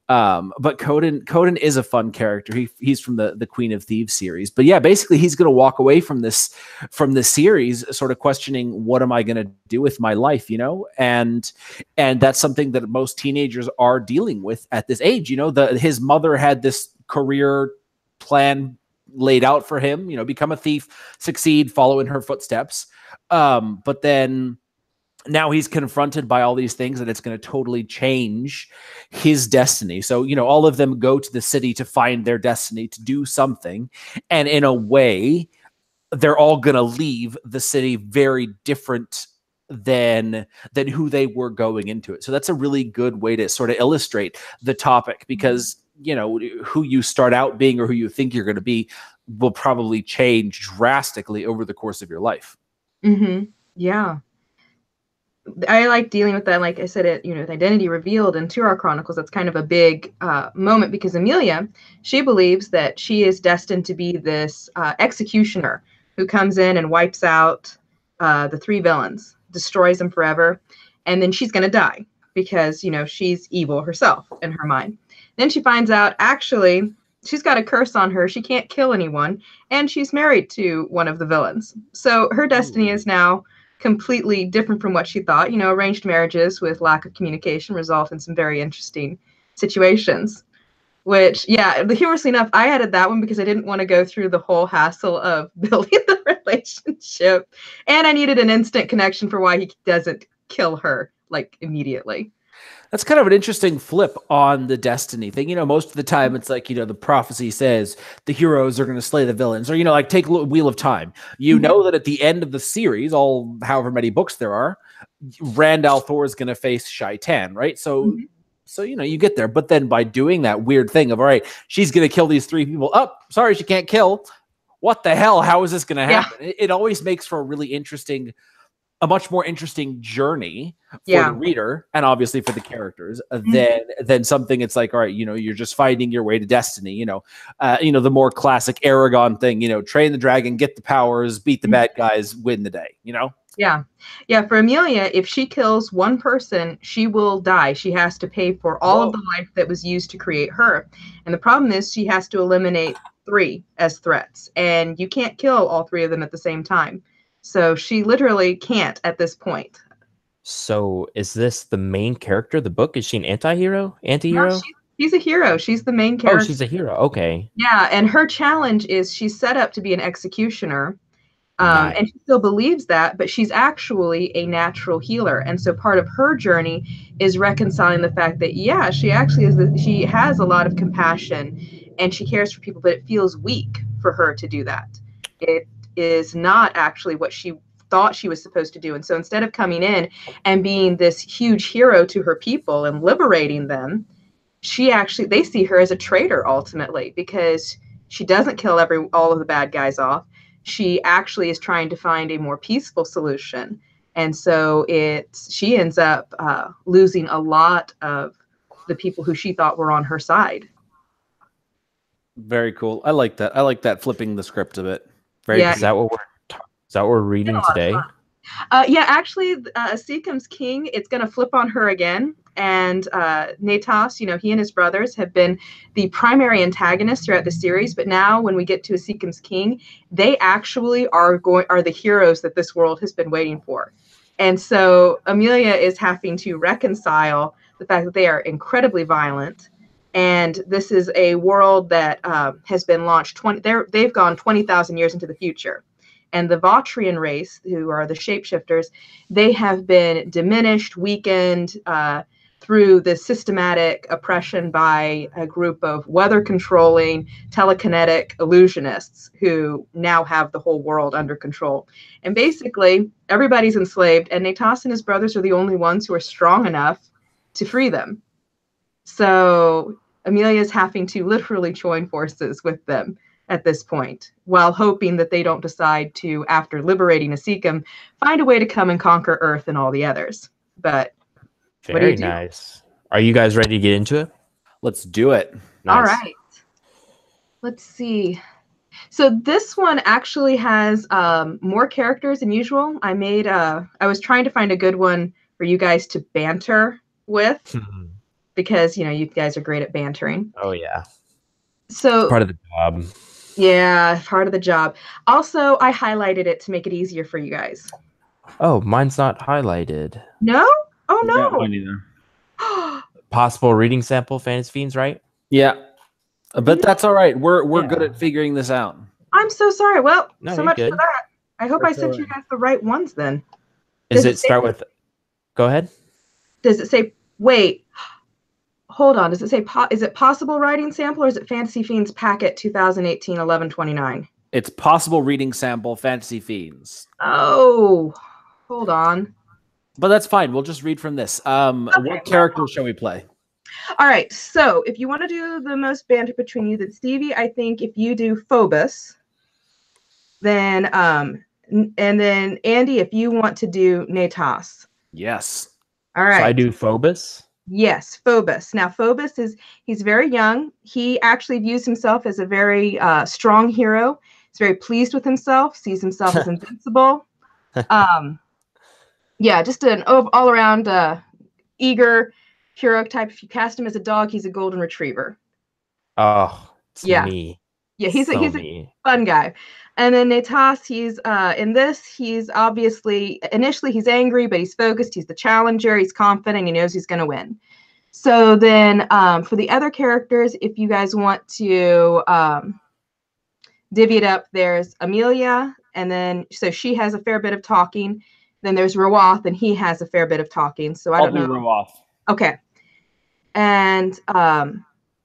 Coden is a fun character. He's from the Queen of Thieves series. But yeah, basically he's going to walk away from this series sort of questioning, what am I going to do with my life, And that's something that most teenagers are dealing with at this age. His mother had this career plan laid out for him, become a thief, succeed, follow in her footsteps. But then now he's confronted by all these things, and it's going to totally change his destiny. So, all of them go to the city to find their destiny, to do something. And in a way, they're all going to leave the city very different than who they were going into it. So that's a really good way to sort of illustrate the topic, because, who you start out being or who you think you're going to be will probably change drastically over the course of your life. Mm-hmm. Yeah. I like dealing with that. Like I said, with identity revealed in 2 Hour Chronicles, that's kind of a big moment because Amelia, she believes that she is destined to be this executioner who comes in and wipes out the 3 villains, destroys them forever, and then she's going to die because, she's evil herself in her mind. Then she finds out, actually, she's got a curse on her. She can't kill anyone, and she's married to one of the villains. So her destiny is now completely different from what she thought. Arranged marriages with lack of communication result in some very interesting situations. Which, humorously enough, I added that one because I didn't want to go through the whole hassle of building the relationship. And I needed an instant connection for why he doesn't kill her, immediately. That's kind of an interesting flip on the destiny thing. Most of the time it's like, the prophecy says the heroes are going to slay the villains, or, take Wheel of Time. Know that at the end of the series, however many books there are, Rand al'Thor is going to face Shai-Tan, right? So, you get there. But then by doing that weird thing of, all right, she's going to kill these 3 people. Oh, sorry, she can't kill. What the hell? How is this going to happen? Yeah. It always makes for a much more interesting journey for the reader and obviously for the characters than something it's like, all right, you're just fighting your way to destiny, the more classic Aragon thing, train the dragon, get the powers, beat the bad guys, win the day, Yeah. For Amelia, if she kills one person, she will die. She has to pay for all of the life that was used to create her. And the problem is she has to eliminate 3 as threats, and you can't kill all 3 of them at the same time. So she literally can't at this point. So is this the main character of the book? Is she an anti-hero? No, she's a hero. She's the main character. Oh, she's a hero. Okay. Yeah, and her challenge is she's set up to be an executioner. Nice. And she still believes that, but she's actually a natural healer. And so part of her journey is reconciling the fact that, she actually she has a lot of compassion and she cares for people, but it feels weak for her to do that. It is not actually what she thought she was supposed to do. And so instead of coming in and being this huge hero to her people and liberating them, they see her as a traitor ultimately, because she doesn't kill all of the bad guys off. She actually is trying to find a more peaceful solution. And so she ends up losing a lot of the people who she thought were on her side. Very cool. I like that. I like that, flipping the script a bit. Is that what we're reading today? Actually, Seacom's King, it's going to flip on her again. And Natas, he and his brothers have been the primary antagonists throughout the series. But now when we get to Seacom's King, they actually are the heroes that this world has been waiting for. And so Amelia is having to reconcile the fact that they are incredibly violent. And this is a world that has been launched they've gone 20,000 years into the future. And the Votrian race, who are the shapeshifters, they have been diminished, weakened through the systematic oppression by a group of weather-controlling, telekinetic illusionists who now have the whole world under control. And basically, everybody's enslaved, and Natas and his brothers are the only ones who are strong enough to free them. So Amelia's having to literally join forces with them at this point, while hoping that they don't decide to, after liberating Seacom, find a way to come and conquer Earth and all the others. But very nice. Are you guys ready to get into it? Let's do it. Nice. All right. Let's see. So this one actually has more characters than usual. I was trying to find a good one for you guys to banter with. Because, you guys are great at bantering. Oh, yeah. So it's part of the job. Yeah, part of the job. Also, I highlighted it to make it easier for you guys. Oh, mine's not highlighted. No? Oh, no. Mine either. Possible reading sample, Fantasy Fiends, right? Yeah. But that's all right. We're good at figuring this out. I'm so sorry. Well, no, so much good. for that. I hope I sent you guys the right ones then. Does it start with... Go ahead. Does it say... Wait... Hold on. Does it say, is it possible writing sample, or is it Fantasy Fiends Packet 2018-1129? It's possible reading sample, Fantasy Fiends. Oh, hold on. But that's fine. We'll just read from this. What characters shall we play? All right. So if you want to do the most banter between you, then Stevie, I think if you do Phobos, then, and then Andy, if you want to do Natas. Yes. All right. So I do Phobos. Yes, Phobos. Now, he's very young. He actually views himself as a very strong hero. He's very pleased with himself, sees himself as invincible. Yeah, just an all around eager hero type. If you cast him as a dog, he's a golden retriever. Oh, it's Yeah. me. Yeah, he's So a fun guy. And then Natas, he's in this, he's obviously initially he's angry, but he's focused, he's the challenger, he's confident, he knows he's gonna win. So then for the other characters, if you guys want to divvy it up, there's Amelia, and then so she has a fair bit of talking. Then there's Rawath, and he has a fair bit of talking. So I don't know. Rawath. Okay. And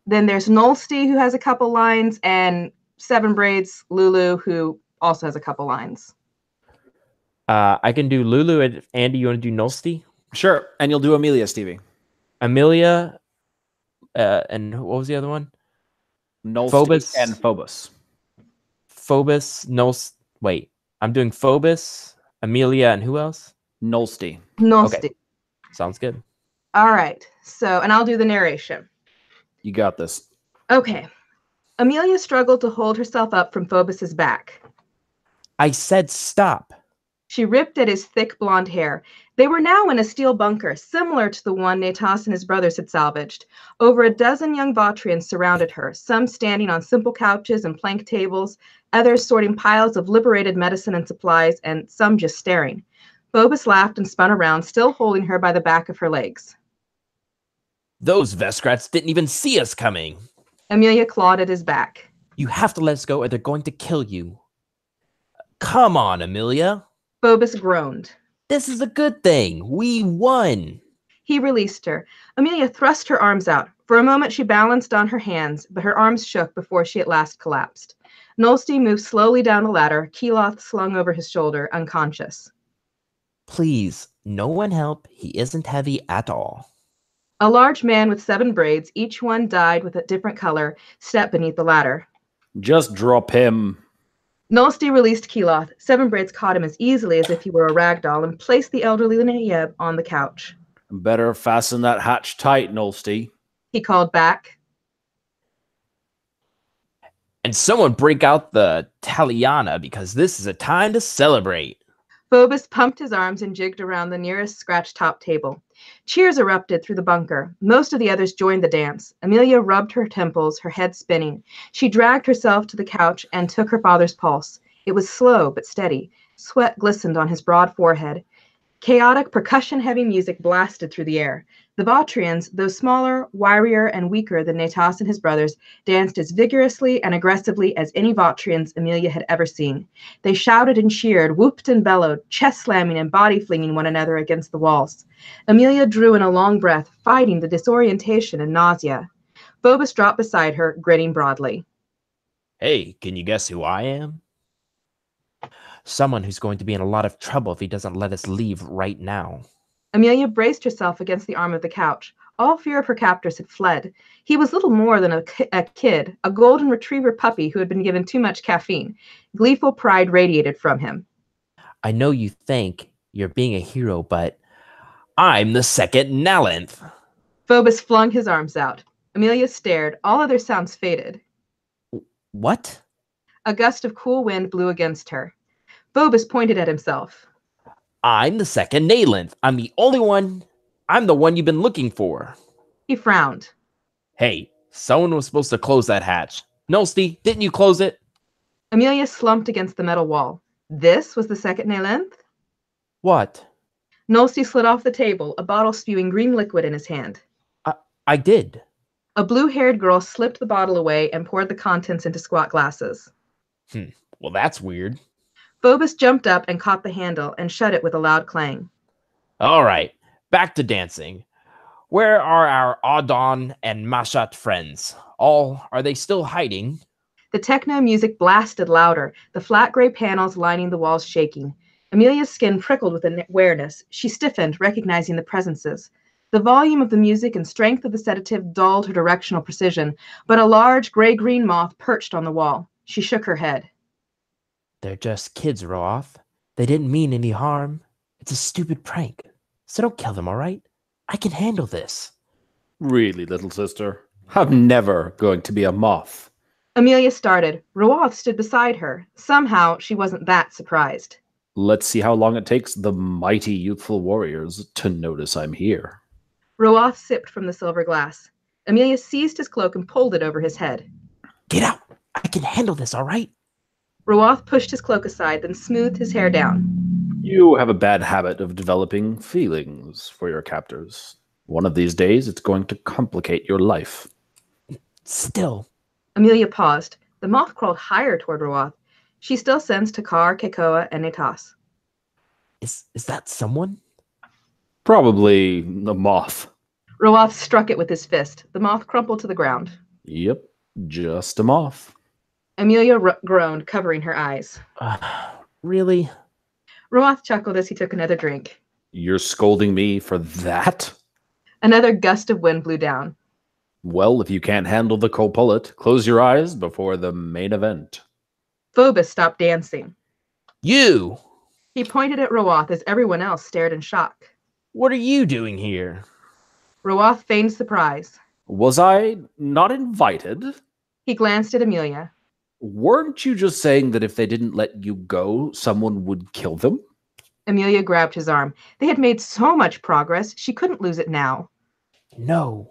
then there's Nolsty, who has a couple lines, and Seven Braids Lulu, who also has a couple lines. I can do Lulu. And Andy, you want to do Nolsty? Sure. And you'll do Amelia, Stevie. Amelia, and what was the other one? Nolsty Phobos and Phobos. Phobos, Wait, I'm doing Phobos, Amelia, and who else? Nolsty. Nolsty. Okay. Sounds good. All right. So, and I'll do the narration. You got this. Okay. Amelia struggled to hold herself up from Phobos's back. I said stop. She ripped at his thick blonde hair. They were now in a steel bunker, similar to the one Natas and his brothers had salvaged. Over a dozen young Votrians surrounded her, some standing on simple couches and plank tables, others sorting piles of liberated medicine and supplies, and some just staring. Phobos laughed and spun around, still holding her by the back of her legs. Those Veskrats didn't even see us coming. Amelia clawed at his back. You have to let us go or they're going to kill you. Come on, Amelia. Phobos groaned. This is a good thing. We won. He released her. Amelia thrust her arms out. For a moment, she balanced on her hands, but her arms shook before she at last collapsed. Nolsty moved slowly down the ladder, Keeloth slung over his shoulder, unconscious. Please, no one help. He isn't heavy at all. A large man with 7 braids, each one dyed with a different color, stepped beneath the ladder. Just drop him. Nolsty released Keeloth. 7 braids caught him as easily as if he were a rag doll and placed the elderly Nayeb on the couch. Better fasten that hatch tight, Nolsty. He called back. And someone break out the Taliana because this is a time to celebrate. Phobos pumped his arms and jigged around the nearest scratch-top table. Cheers erupted through the bunker. Most of the others joined the dance. Amelia rubbed her temples, her head spinning. She dragged herself to the couch and took her father's pulse. It was slow but steady. Sweat glistened on his broad forehead. Chaotic, percussion-heavy music blasted through the air. The Votrians, though smaller, wirier, and weaker than Natas and his brothers, danced as vigorously and aggressively as any Votrians Amelia had ever seen. They shouted and cheered, whooped and bellowed, chest-slamming and body-flinging one another against the walls. Amelia drew in a long breath, fighting the disorientation and nausea. Phobos dropped beside her, grinning broadly. Hey, can you guess who I am? Someone who's going to be in a lot of trouble if he doesn't let us leave right now. Amelia braced herself against the arm of the couch. All fear of her captors had fled. He was little more than a kid, a golden retriever puppy who had been given too much caffeine. Gleeful pride radiated from him. I know you think you're being a hero, but I'm the second Nalenth. Phobos flung his arms out. Amelia stared. All other sounds faded. What? A gust of cool wind blew against her. Phobos pointed at himself. I'm the second Nalenth. I'm the only one. I'm the one you've been looking for. He frowned. Hey, someone was supposed to close that hatch. Nolsty, didn't you close it? Amelia slumped against the metal wall. This was the second Nalenth? What? Nolsty slid off the table, a bottle spewing green liquid in his hand. I did. A blue-haired girl slipped the bottle away and poured the contents into squat glasses. Well, that's weird. Phobos jumped up and caught the handle and shut it with a loud clang. All right, back to dancing. Where are our Audon and Mashat friends? Are they still hiding? The techno music blasted louder, the flat gray panels lining the walls shaking. Amelia's skin prickled with awareness. She stiffened, recognizing the presences. The volume of the music and strength of the sedative dulled her directional precision, but a large gray-green moth perched on the wall. She shook her head. They're just kids, Roth. They didn't mean any harm. It's a stupid prank. So don't kill them, all right? I can handle this. Really, little sister? I'm never going to be a moth. Amelia started. Roath stood beside her. Somehow, she wasn't that surprised. Let's see how long it takes the mighty youthful warriors to notice I'm here. Roath sipped from the silver glass. Amelia seized his cloak and pulled it over his head. Get out. I can handle this, all right? Roath pushed his cloak aside, then smoothed his hair down. You have a bad habit of developing feelings for your captors. One of these days, it's going to complicate your life. Still. Amelia paused. The moth crawled higher toward Roath. She still sensed Takar, Kekoa, and Natas. Is that someone? Probably a moth. Roath struck it with his fist. The moth crumpled to the ground. Yep, just a moth. Amelia groaned, covering her eyes. Really? Roath chuckled as he took another drink. You're scolding me for that? Another gust of wind blew down. Well, if you can't handle the co-pullet, close your eyes before the main event. Phobos stopped dancing. You! He pointed at Roath as everyone else stared in shock. What are you doing here? Roath feigned surprise. Was I not invited? He glanced at Amelia. Weren't you just saying that if they didn't let you go, someone would kill them? Amelia grabbed his arm. They had made so much progress, she couldn't lose it now. No.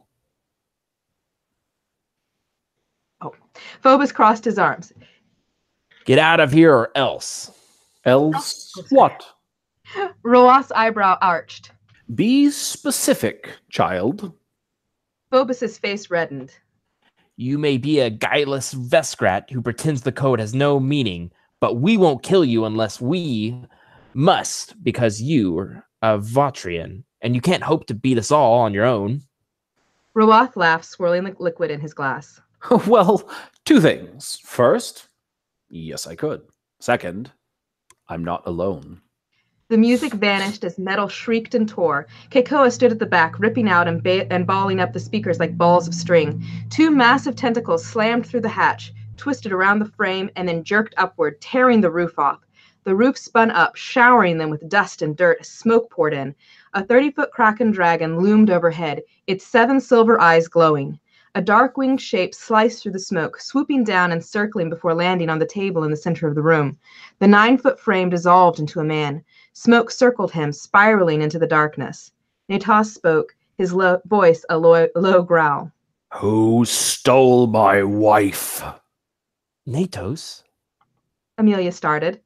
Phobos crossed his arms. Get out of here or else. Else what? Roath's eyebrow arched. Be specific, child. Phobos's face reddened. You may be a guileless Veskrat who pretends the code has no meaning, but we won't kill you unless we must, because you're a Votrian, and you can't hope to beat us all on your own. Roath laughed, swirling the liquid in his glass. Well, two things. First, yes, I could. Second, I'm not alone. The music vanished as metal shrieked and tore. Kekoa stood at the back, ripping out and balling up the speakers like balls of string. Two massive tentacles slammed through the hatch, twisted around the frame, and then jerked upward, tearing the roof off. The roof spun up, showering them with dust and dirt as smoke poured in. A 30-foot kraken dragon loomed overhead, its 7 silver eyes glowing. A dark-winged shape sliced through the smoke, swooping down and circling before landing on the table in the center of the room. The 9-foot frame dissolved into a man. Smoke circled him, spiraling into the darkness. Natas spoke, his voice a low growl. Who stole my wife? Natos? Amelia started.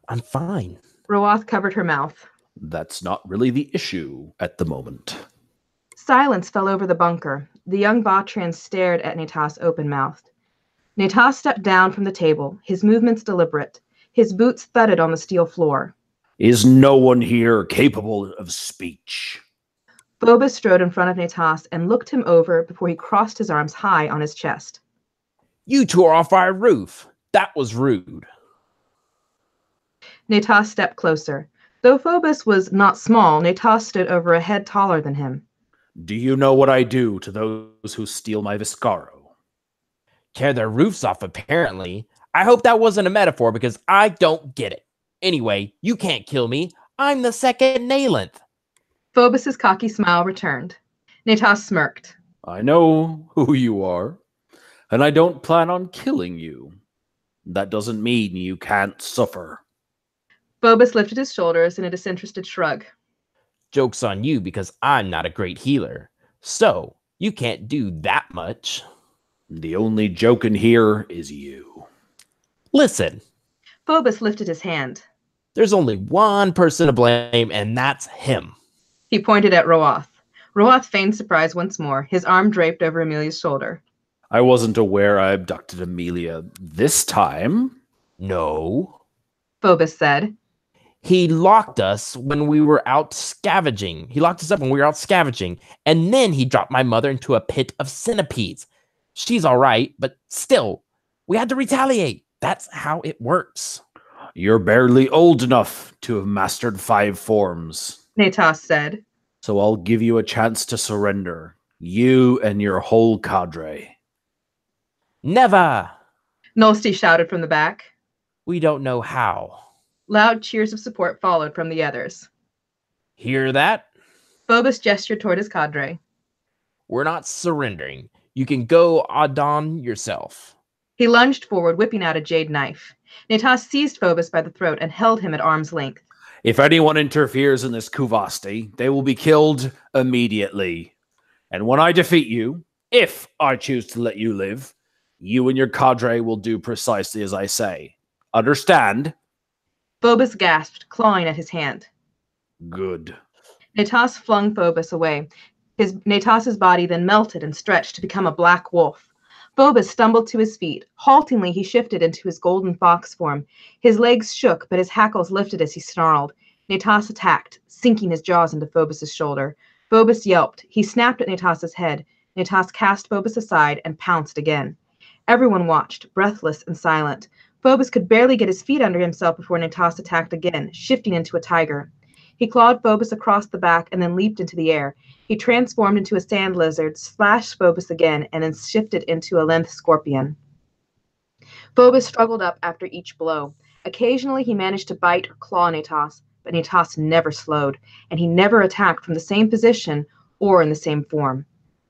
I'm fine. Roath covered her mouth. That's not really the issue at the moment. Silence fell over the bunker. The young Votrian stared at Natas open-mouthed. Natas stepped down from the table, his movements deliberate. His boots thudded on the steel floor. Is no one here capable of speech? Phobos strode in front of Natas and looked him over before he crossed his arms high on his chest. You tore off our roof. That was rude. Natas stepped closer. Though Phobos was not small, Natas stood over a head taller than him. Do you know what I do to those who steal my Viscaro? Tear their roofs off, apparently. I hope that wasn't a metaphor because I don't get it. Anyway, you can't kill me. I'm the second Nailinth. Phobos's cocky smile returned. Natas smirked. I know who you are, and I don't plan on killing you. That doesn't mean you can't suffer. Phobos lifted his shoulders in a disinterested shrug. Joke's on you because I'm not a great healer. So, you can't do that much. The only joke in here is you. Listen. Phobos lifted his hand. There's only one person to blame, and that's him. He pointed at Roath. Roath feigned surprise once more, his arm draped over Amelia's shoulder. I wasn't aware I abducted Amelia this time. No. Phobos said. He locked us when we were out scavenging. He locked us up when we were out scavenging. And then he dropped my mother into a pit of centipedes. She's all right, but still, we had to retaliate. That's how it works. You're barely old enough to have mastered 5 forms, Natas said. So I'll give you a chance to surrender. You and your whole cadre. Never! Nolsty shouted from the back. We don't know how. Loud cheers of support followed from the others. Hear that? Phobos gestured toward his cadre. We're not surrendering. You can go Adon yourself. He lunged forward, whipping out a jade knife. Natas seized Phobos by the throat and held him at arm's length. If anyone interferes in this Kuvasti, they will be killed immediately. And when I defeat you, if I choose to let you live, you and your cadre will do precisely as I say. Understand? Phobos gasped, clawing at his hand. Good. Natas flung Phobos away. Natas's body then melted and stretched to become a black wolf. Phobos stumbled to his feet. Haltingly, he shifted into his golden fox form. His legs shook, but his hackles lifted as he snarled. Natas attacked, sinking his jaws into Phobos' shoulder. Phobos yelped. He snapped at Natas's head. Natas cast Phobos aside and pounced again. Everyone watched, breathless and silent. Phobos could barely get his feet under himself before Natas attacked again, shifting into a tiger. He clawed Phobos across the back and then leaped into the air. He transformed into a sand lizard, slashed Phobos again, and then shifted into a length scorpion. Phobos struggled up after each blow. Occasionally he managed to bite or claw Natas, but Natas never slowed, and he never attacked from the same position or in the same form.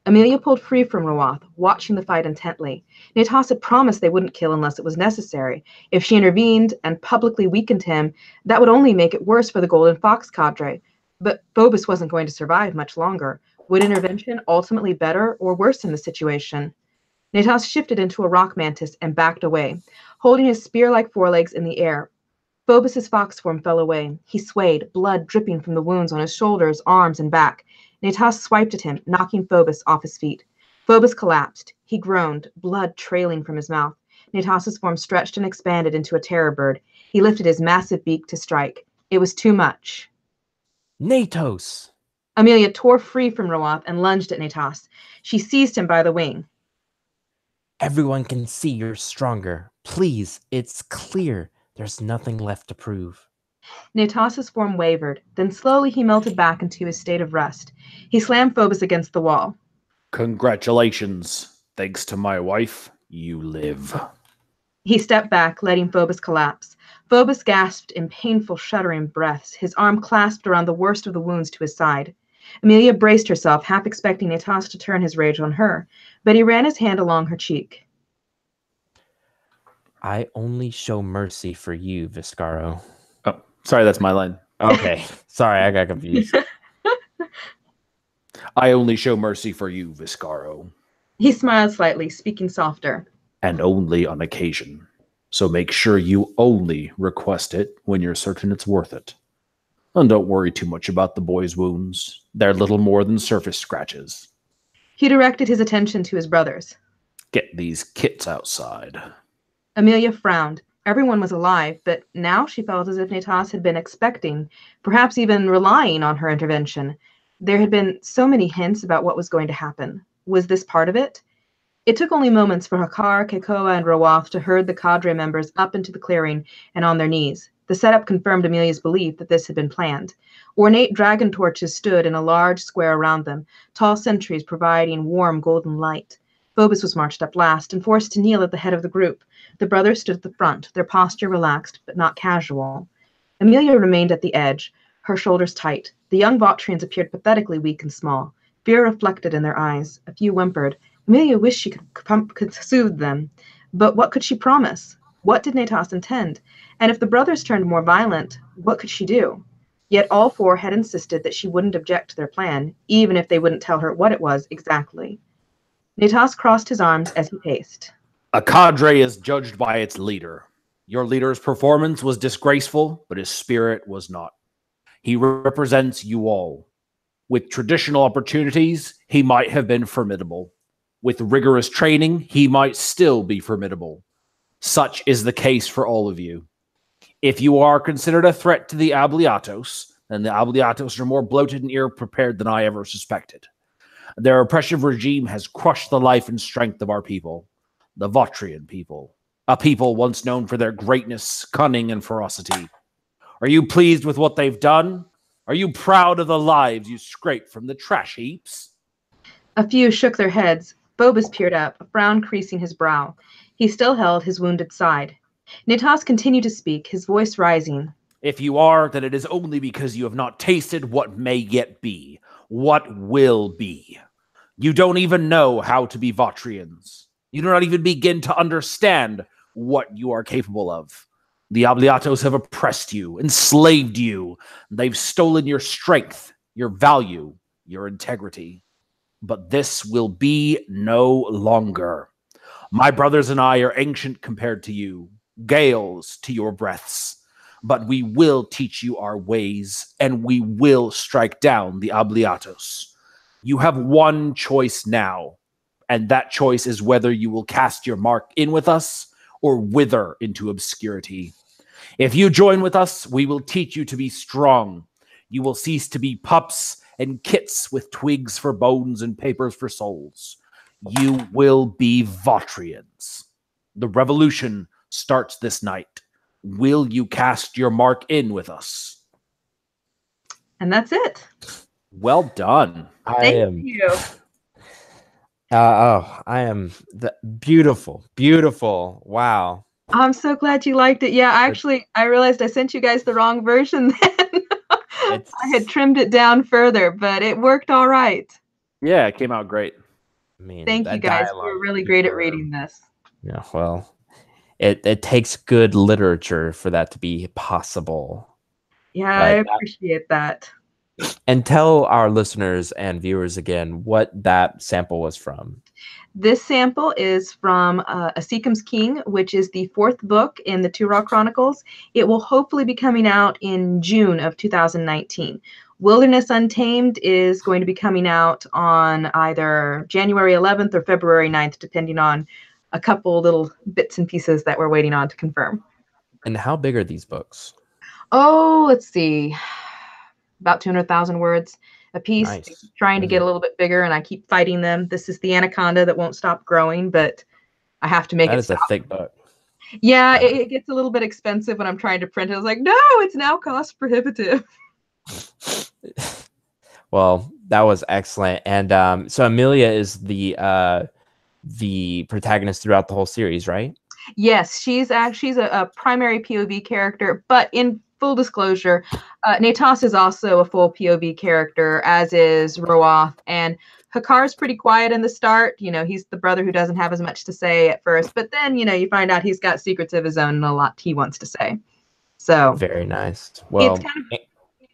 Amelia pulled free from Rawath, watching the fight intently. Natas had promised they wouldn't kill unless it was necessary. If she intervened and publicly weakened him, that would only make it worse for the Golden Fox cadre. But Phobos wasn't going to survive much longer. Would intervention ultimately better or worsen the situation? Natas shifted into a rock mantis and backed away, holding his spear-like forelegs in the air. Phobos' fox form fell away. He swayed, blood dripping from the wounds on his shoulders, arms, and back. Natas swiped at him, knocking Phobos off his feet. Phobos collapsed. He groaned, blood trailing from his mouth. Natas's form stretched and expanded into a terror bird. He lifted his massive beak to strike. It was too much. Natos! Amelia tore free from Rawath and lunged at Natas. She seized him by the wing. Everyone can see you're stronger. Please, it's clear. There's nothing left to prove. Natas's form wavered. Then slowly he melted back into his state of rest. He slammed Phobos against the wall. Congratulations. Thanks to my wife, you live. He stepped back, letting Phobos collapse. Phobos gasped in painful, shuddering breaths, his arm clasped around the worst of the wounds to his side. Amelia braced herself, half expecting Natas to turn his rage on her, but he ran his hand along her cheek. I only show mercy for you, Viscaro. Oh, sorry, that's my line. Okay, sorry, I got confused. I only show mercy for you, Viscaro. He smiled slightly, speaking softer. And only on occasion. So make sure you only request it when you're certain it's worth it. And don't worry too much about the boy's wounds. They're little more than surface scratches. He directed his attention to his brothers. Get these kits outside. Amelia frowned. Everyone was alive, but now she felt as if Natas had been expecting, perhaps even relying on her intervention. There had been so many hints about what was going to happen. Was this part of it? It took only moments for Hakar, Kekoa, and Rawath to herd the cadre members up into the clearing and on their knees. The setup confirmed Amelia's belief that this had been planned. Ornate dragon torches stood in a large square around them, tall sentries providing warm golden light. Phobos was marched up last and forced to kneel at the head of the group. The brothers stood at the front, their posture relaxed but not casual. Amelia remained at the edge, her shoulders tight. The young Votrians appeared pathetically weak and small. Fear reflected in their eyes. A few whimpered. Amelia wished she could soothe them. But what could she promise? What did Natas intend? And if the brothers turned more violent, what could she do? Yet all four had insisted that she wouldn't object to their plan, even if they wouldn't tell her what it was exactly. Natas crossed his arms as he paced. A cadre is judged by its leader. Your leader's performance was disgraceful, but his spirit was not. He represents you all. With traditional opportunities, he might have been formidable. With rigorous training, he might still be formidable. Such is the case for all of you. If you are considered a threat to the Abeliatos, then the Abeliatos are more bloated and ill-prepared than I ever suspected. Their oppressive regime has crushed the life and strength of our people, the Votrian people, a people once known for their greatness, cunning, and ferocity. Are you pleased with what they've done? Are you proud of the lives you scraped from the trash heaps? A few shook their heads. Phobos peered up, a frown creasing his brow. He still held his wounded side. Natas continued to speak, his voice rising. If you are, then it is only because you have not tasted what may yet be. what will be. You don't even know how to be Votrians. You do not even begin to understand what you are capable of. The Obliatos have oppressed you, enslaved you. They've stolen your strength, your value, your integrity. But this will be no longer. My brothers and I are ancient compared to you, gales to your breaths. But we will teach you our ways, and we will strike down the Obliatos. You have one choice now, and that choice is whether you will cast your mark in with us or wither into obscurity. If you join with us, we will teach you to be strong. You will cease to be pups and kits with twigs for bones and papers for souls. You will be Votrians. The revolution starts this night. Will you cast your mark in with us? And that's it. Well done. Thank you. I am beautiful, beautiful. Wow. I'm so glad you liked it. Yeah, actually, I realized I sent you guys the wrong version then. I had trimmed it down further, but it worked all right. Yeah, it came out great. I mean, thank you guys. You were really great at reading this. Yeah, well, it takes good literature for that to be possible. Yeah, I appreciate that. And tell our listeners and viewers again what that sample was from. This sample is from A Seekham's King, which is the 4th book in the Turok Chronicles. It will hopefully be coming out in June of 2019. Wilderness Untamed is going to be coming out on either January 11th or February 9th, depending on a couple little bits and pieces that we're waiting on to confirm. And how big are these books? Oh, let's see. About 200,000 words a piece. Nice. Trying to get a little bit bigger, and I keep fighting them. This is the anaconda that won't stop growing, but I have to make it stop. That is a thick book. Yeah, it gets a little bit expensive when I'm trying to print it. I was like, no, it's now cost prohibitive. Well, that was excellent. And so Amelia is the protagonist throughout the whole series, right? Yes, she's a primary POV character, but in full disclosure, Natas is also a full POV character, as is Roath. And Hakar's pretty quiet in the start. You know, he's the brother who doesn't have as much to say at first, but then, you know, you find out he's got secrets of his own and a lot he wants to say. So very nice. Well, it's kind of,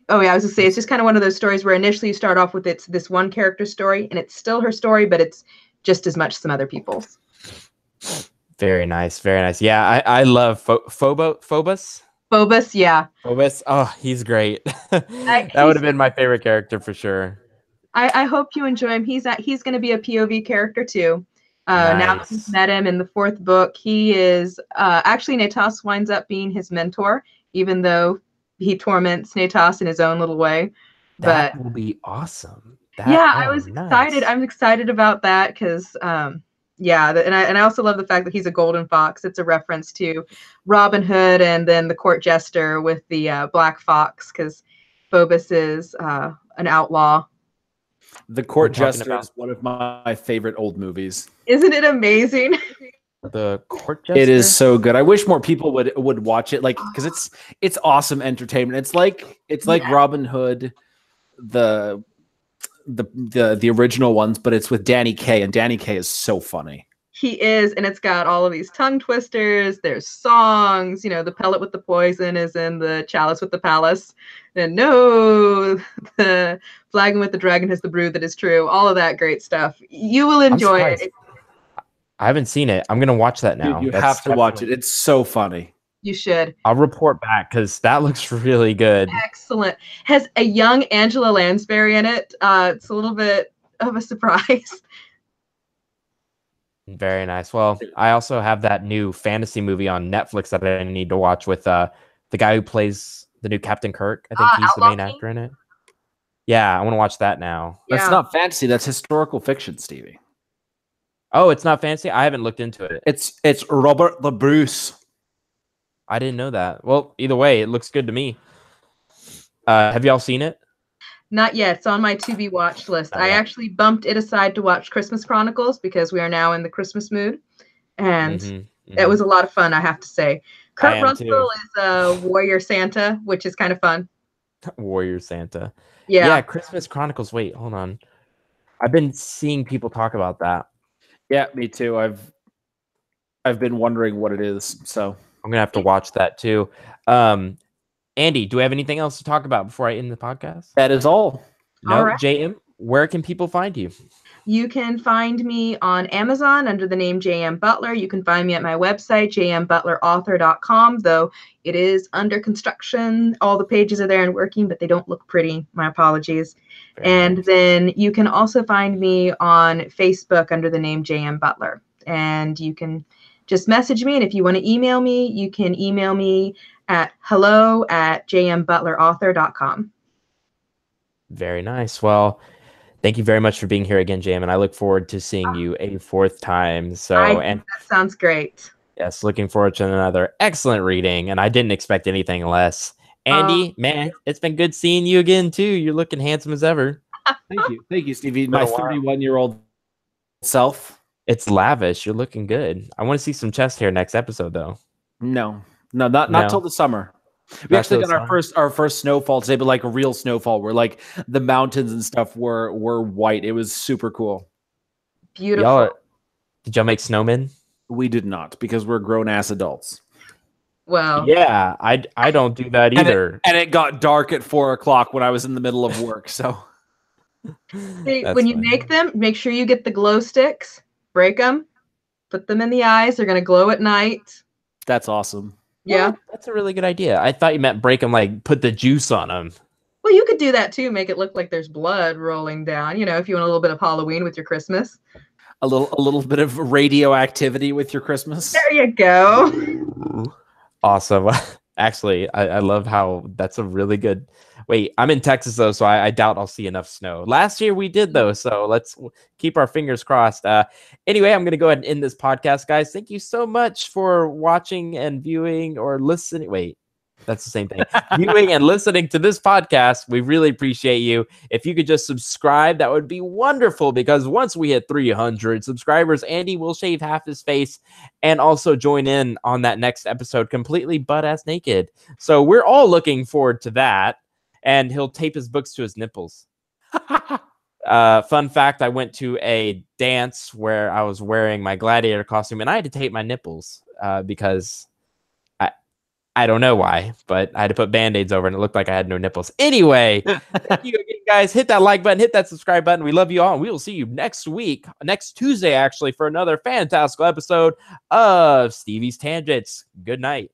oh yeah, I was gonna say it's just kind of one of those stories where initially you start off with this one character story, and it's still her story, but it's just as much some other people's. Very nice, very nice. Yeah, I love Phobos. Phobos, yeah. Phobos, oh, he's great. That would have been my favorite character for sure. I hope you enjoy him. He's going to be a POV character too. Nice. Now that we've met him in the 4th book, he is actually Natas winds up being his mentor, even though he torments Natas in his own little way. That will be awesome. I was excited. I'm excited about that because yeah, and I also love the fact that he's a golden fox. It's a reference to Robin Hood and then the court jester with the black fox, because Phobos is an outlaw. The Court Jester is one of my favorite old movies. Isn't it amazing? The Court Jester? It is so good. I wish more people would watch it, like, because it's awesome entertainment. It's like Robin Hood, the original ones, but it's with Danny Kaye, and Danny Kaye is so funny. He is, and it's got all of these tongue twisters. There's songs, you know, the pellet with the poison is in the chalice with the palace. And no, the flagon with the dragon has the brew that is true. All of that great stuff. You will enjoy it. I haven't seen it. I'm going to watch that now. You have to watch it. It's so funny. You should. I'll report back because that looks really good. Excellent. Has a young Angela Lansbury in it. It's a little bit of a surprise. Very nice. Well, I also have that new fantasy movie on Netflix that I need to watch with the guy who plays the new Captain Kirk. I think he's the main actor in it. Yeah, I want to watch that now. That's not fantasy. That's historical fiction, Stevie. Oh, it's not fantasy? I haven't looked into it. It's Robert the Bruce. I didn't know that. Well, either way, it looks good to me. Have y'all seen it? Not yet. It's on my to-be watched list. I actually bumped it aside to watch Christmas Chronicles because we are now in the Christmas mood. And it was a lot of fun, I have to say. Kurt Russell is a warrior Santa, which is kind of fun. Warrior Santa. Yeah. Christmas Chronicles. Wait, hold on. I've been seeing people talk about that. Yeah, me too. I've been wondering what it is. So I'm gonna have to watch that too. Andy, do we have anything else to talk about before I end the podcast? that is all. No, All right. JM, where can people find you? You can find me on Amazon under the name J.M. Butler. You can find me at my website, jmbutlerauthor.com, though it is under construction. All the pages are there and working, but they don't look pretty. My apologies. And then you can also find me on Facebook under the name J.M. Butler. And you can just message me. And if you want to email me, you can email me at hello@jmbutlerauthor.com. Very nice. Well, thank you very much for being here again, JM, and I look forward to seeing you a fourth time. That sounds great. Yes, looking forward to another excellent reading, and I didn't expect anything less. Andy, man, it's been good seeing you again too. You're looking handsome as ever. Thank you, Stevie. My 31-year-old self. It's lavish. You're looking good. I want to see some chest hair next episode, though. No, not till the summer. We actually got our first snowfall today, but like a real snowfall where like the mountains and stuff were white. It was super cool. Beautiful. Did y'all make snowmen? We did not because we're grown ass adults. Well, yeah, I don't do that either. And it got dark at 4:00 when I was in the middle of work. So when you make them, make sure you get the glow sticks, break them, put them in the eyes. They're gonna glow at night. That's awesome. Yeah, well, that's a really good idea. I thought you meant break them, like put the juice on them. Well, you could do that too. Make it look like there's blood rolling down. You know, if you want a little bit of Halloween with your Christmas. A little bit of radioactivity with your Christmas. There you go. Awesome. Actually, I love how that's a really good. Wait, I'm in Texas though, so I doubt I'll see enough snow. Last year we did though, so let's keep our fingers crossed. Anyway, I'm gonna go ahead and end this podcast, guys. Thank you so much for watching and viewing or listening. Wait, that's the same thing. Viewing and listening to this podcast. We really appreciate you. If you could just subscribe, that would be wonderful, because once we hit 300 subscribers, Andy will shave half his face and also join in on that next episode completely butt-ass naked. So we're all looking forward to that. And he'll tape his books to his nipples. Fun fact, I went to a dance where I was wearing my gladiator costume and I had to tape my nipples because I don't know why, but I had to put Band-Aids over and it looked like I had no nipples. Anyway, thank you again, guys. Hit that like button, hit that subscribe button. We love you all, and we will see you next Tuesday, actually, for another fantastical episode of Stevie's Tangents. Good night.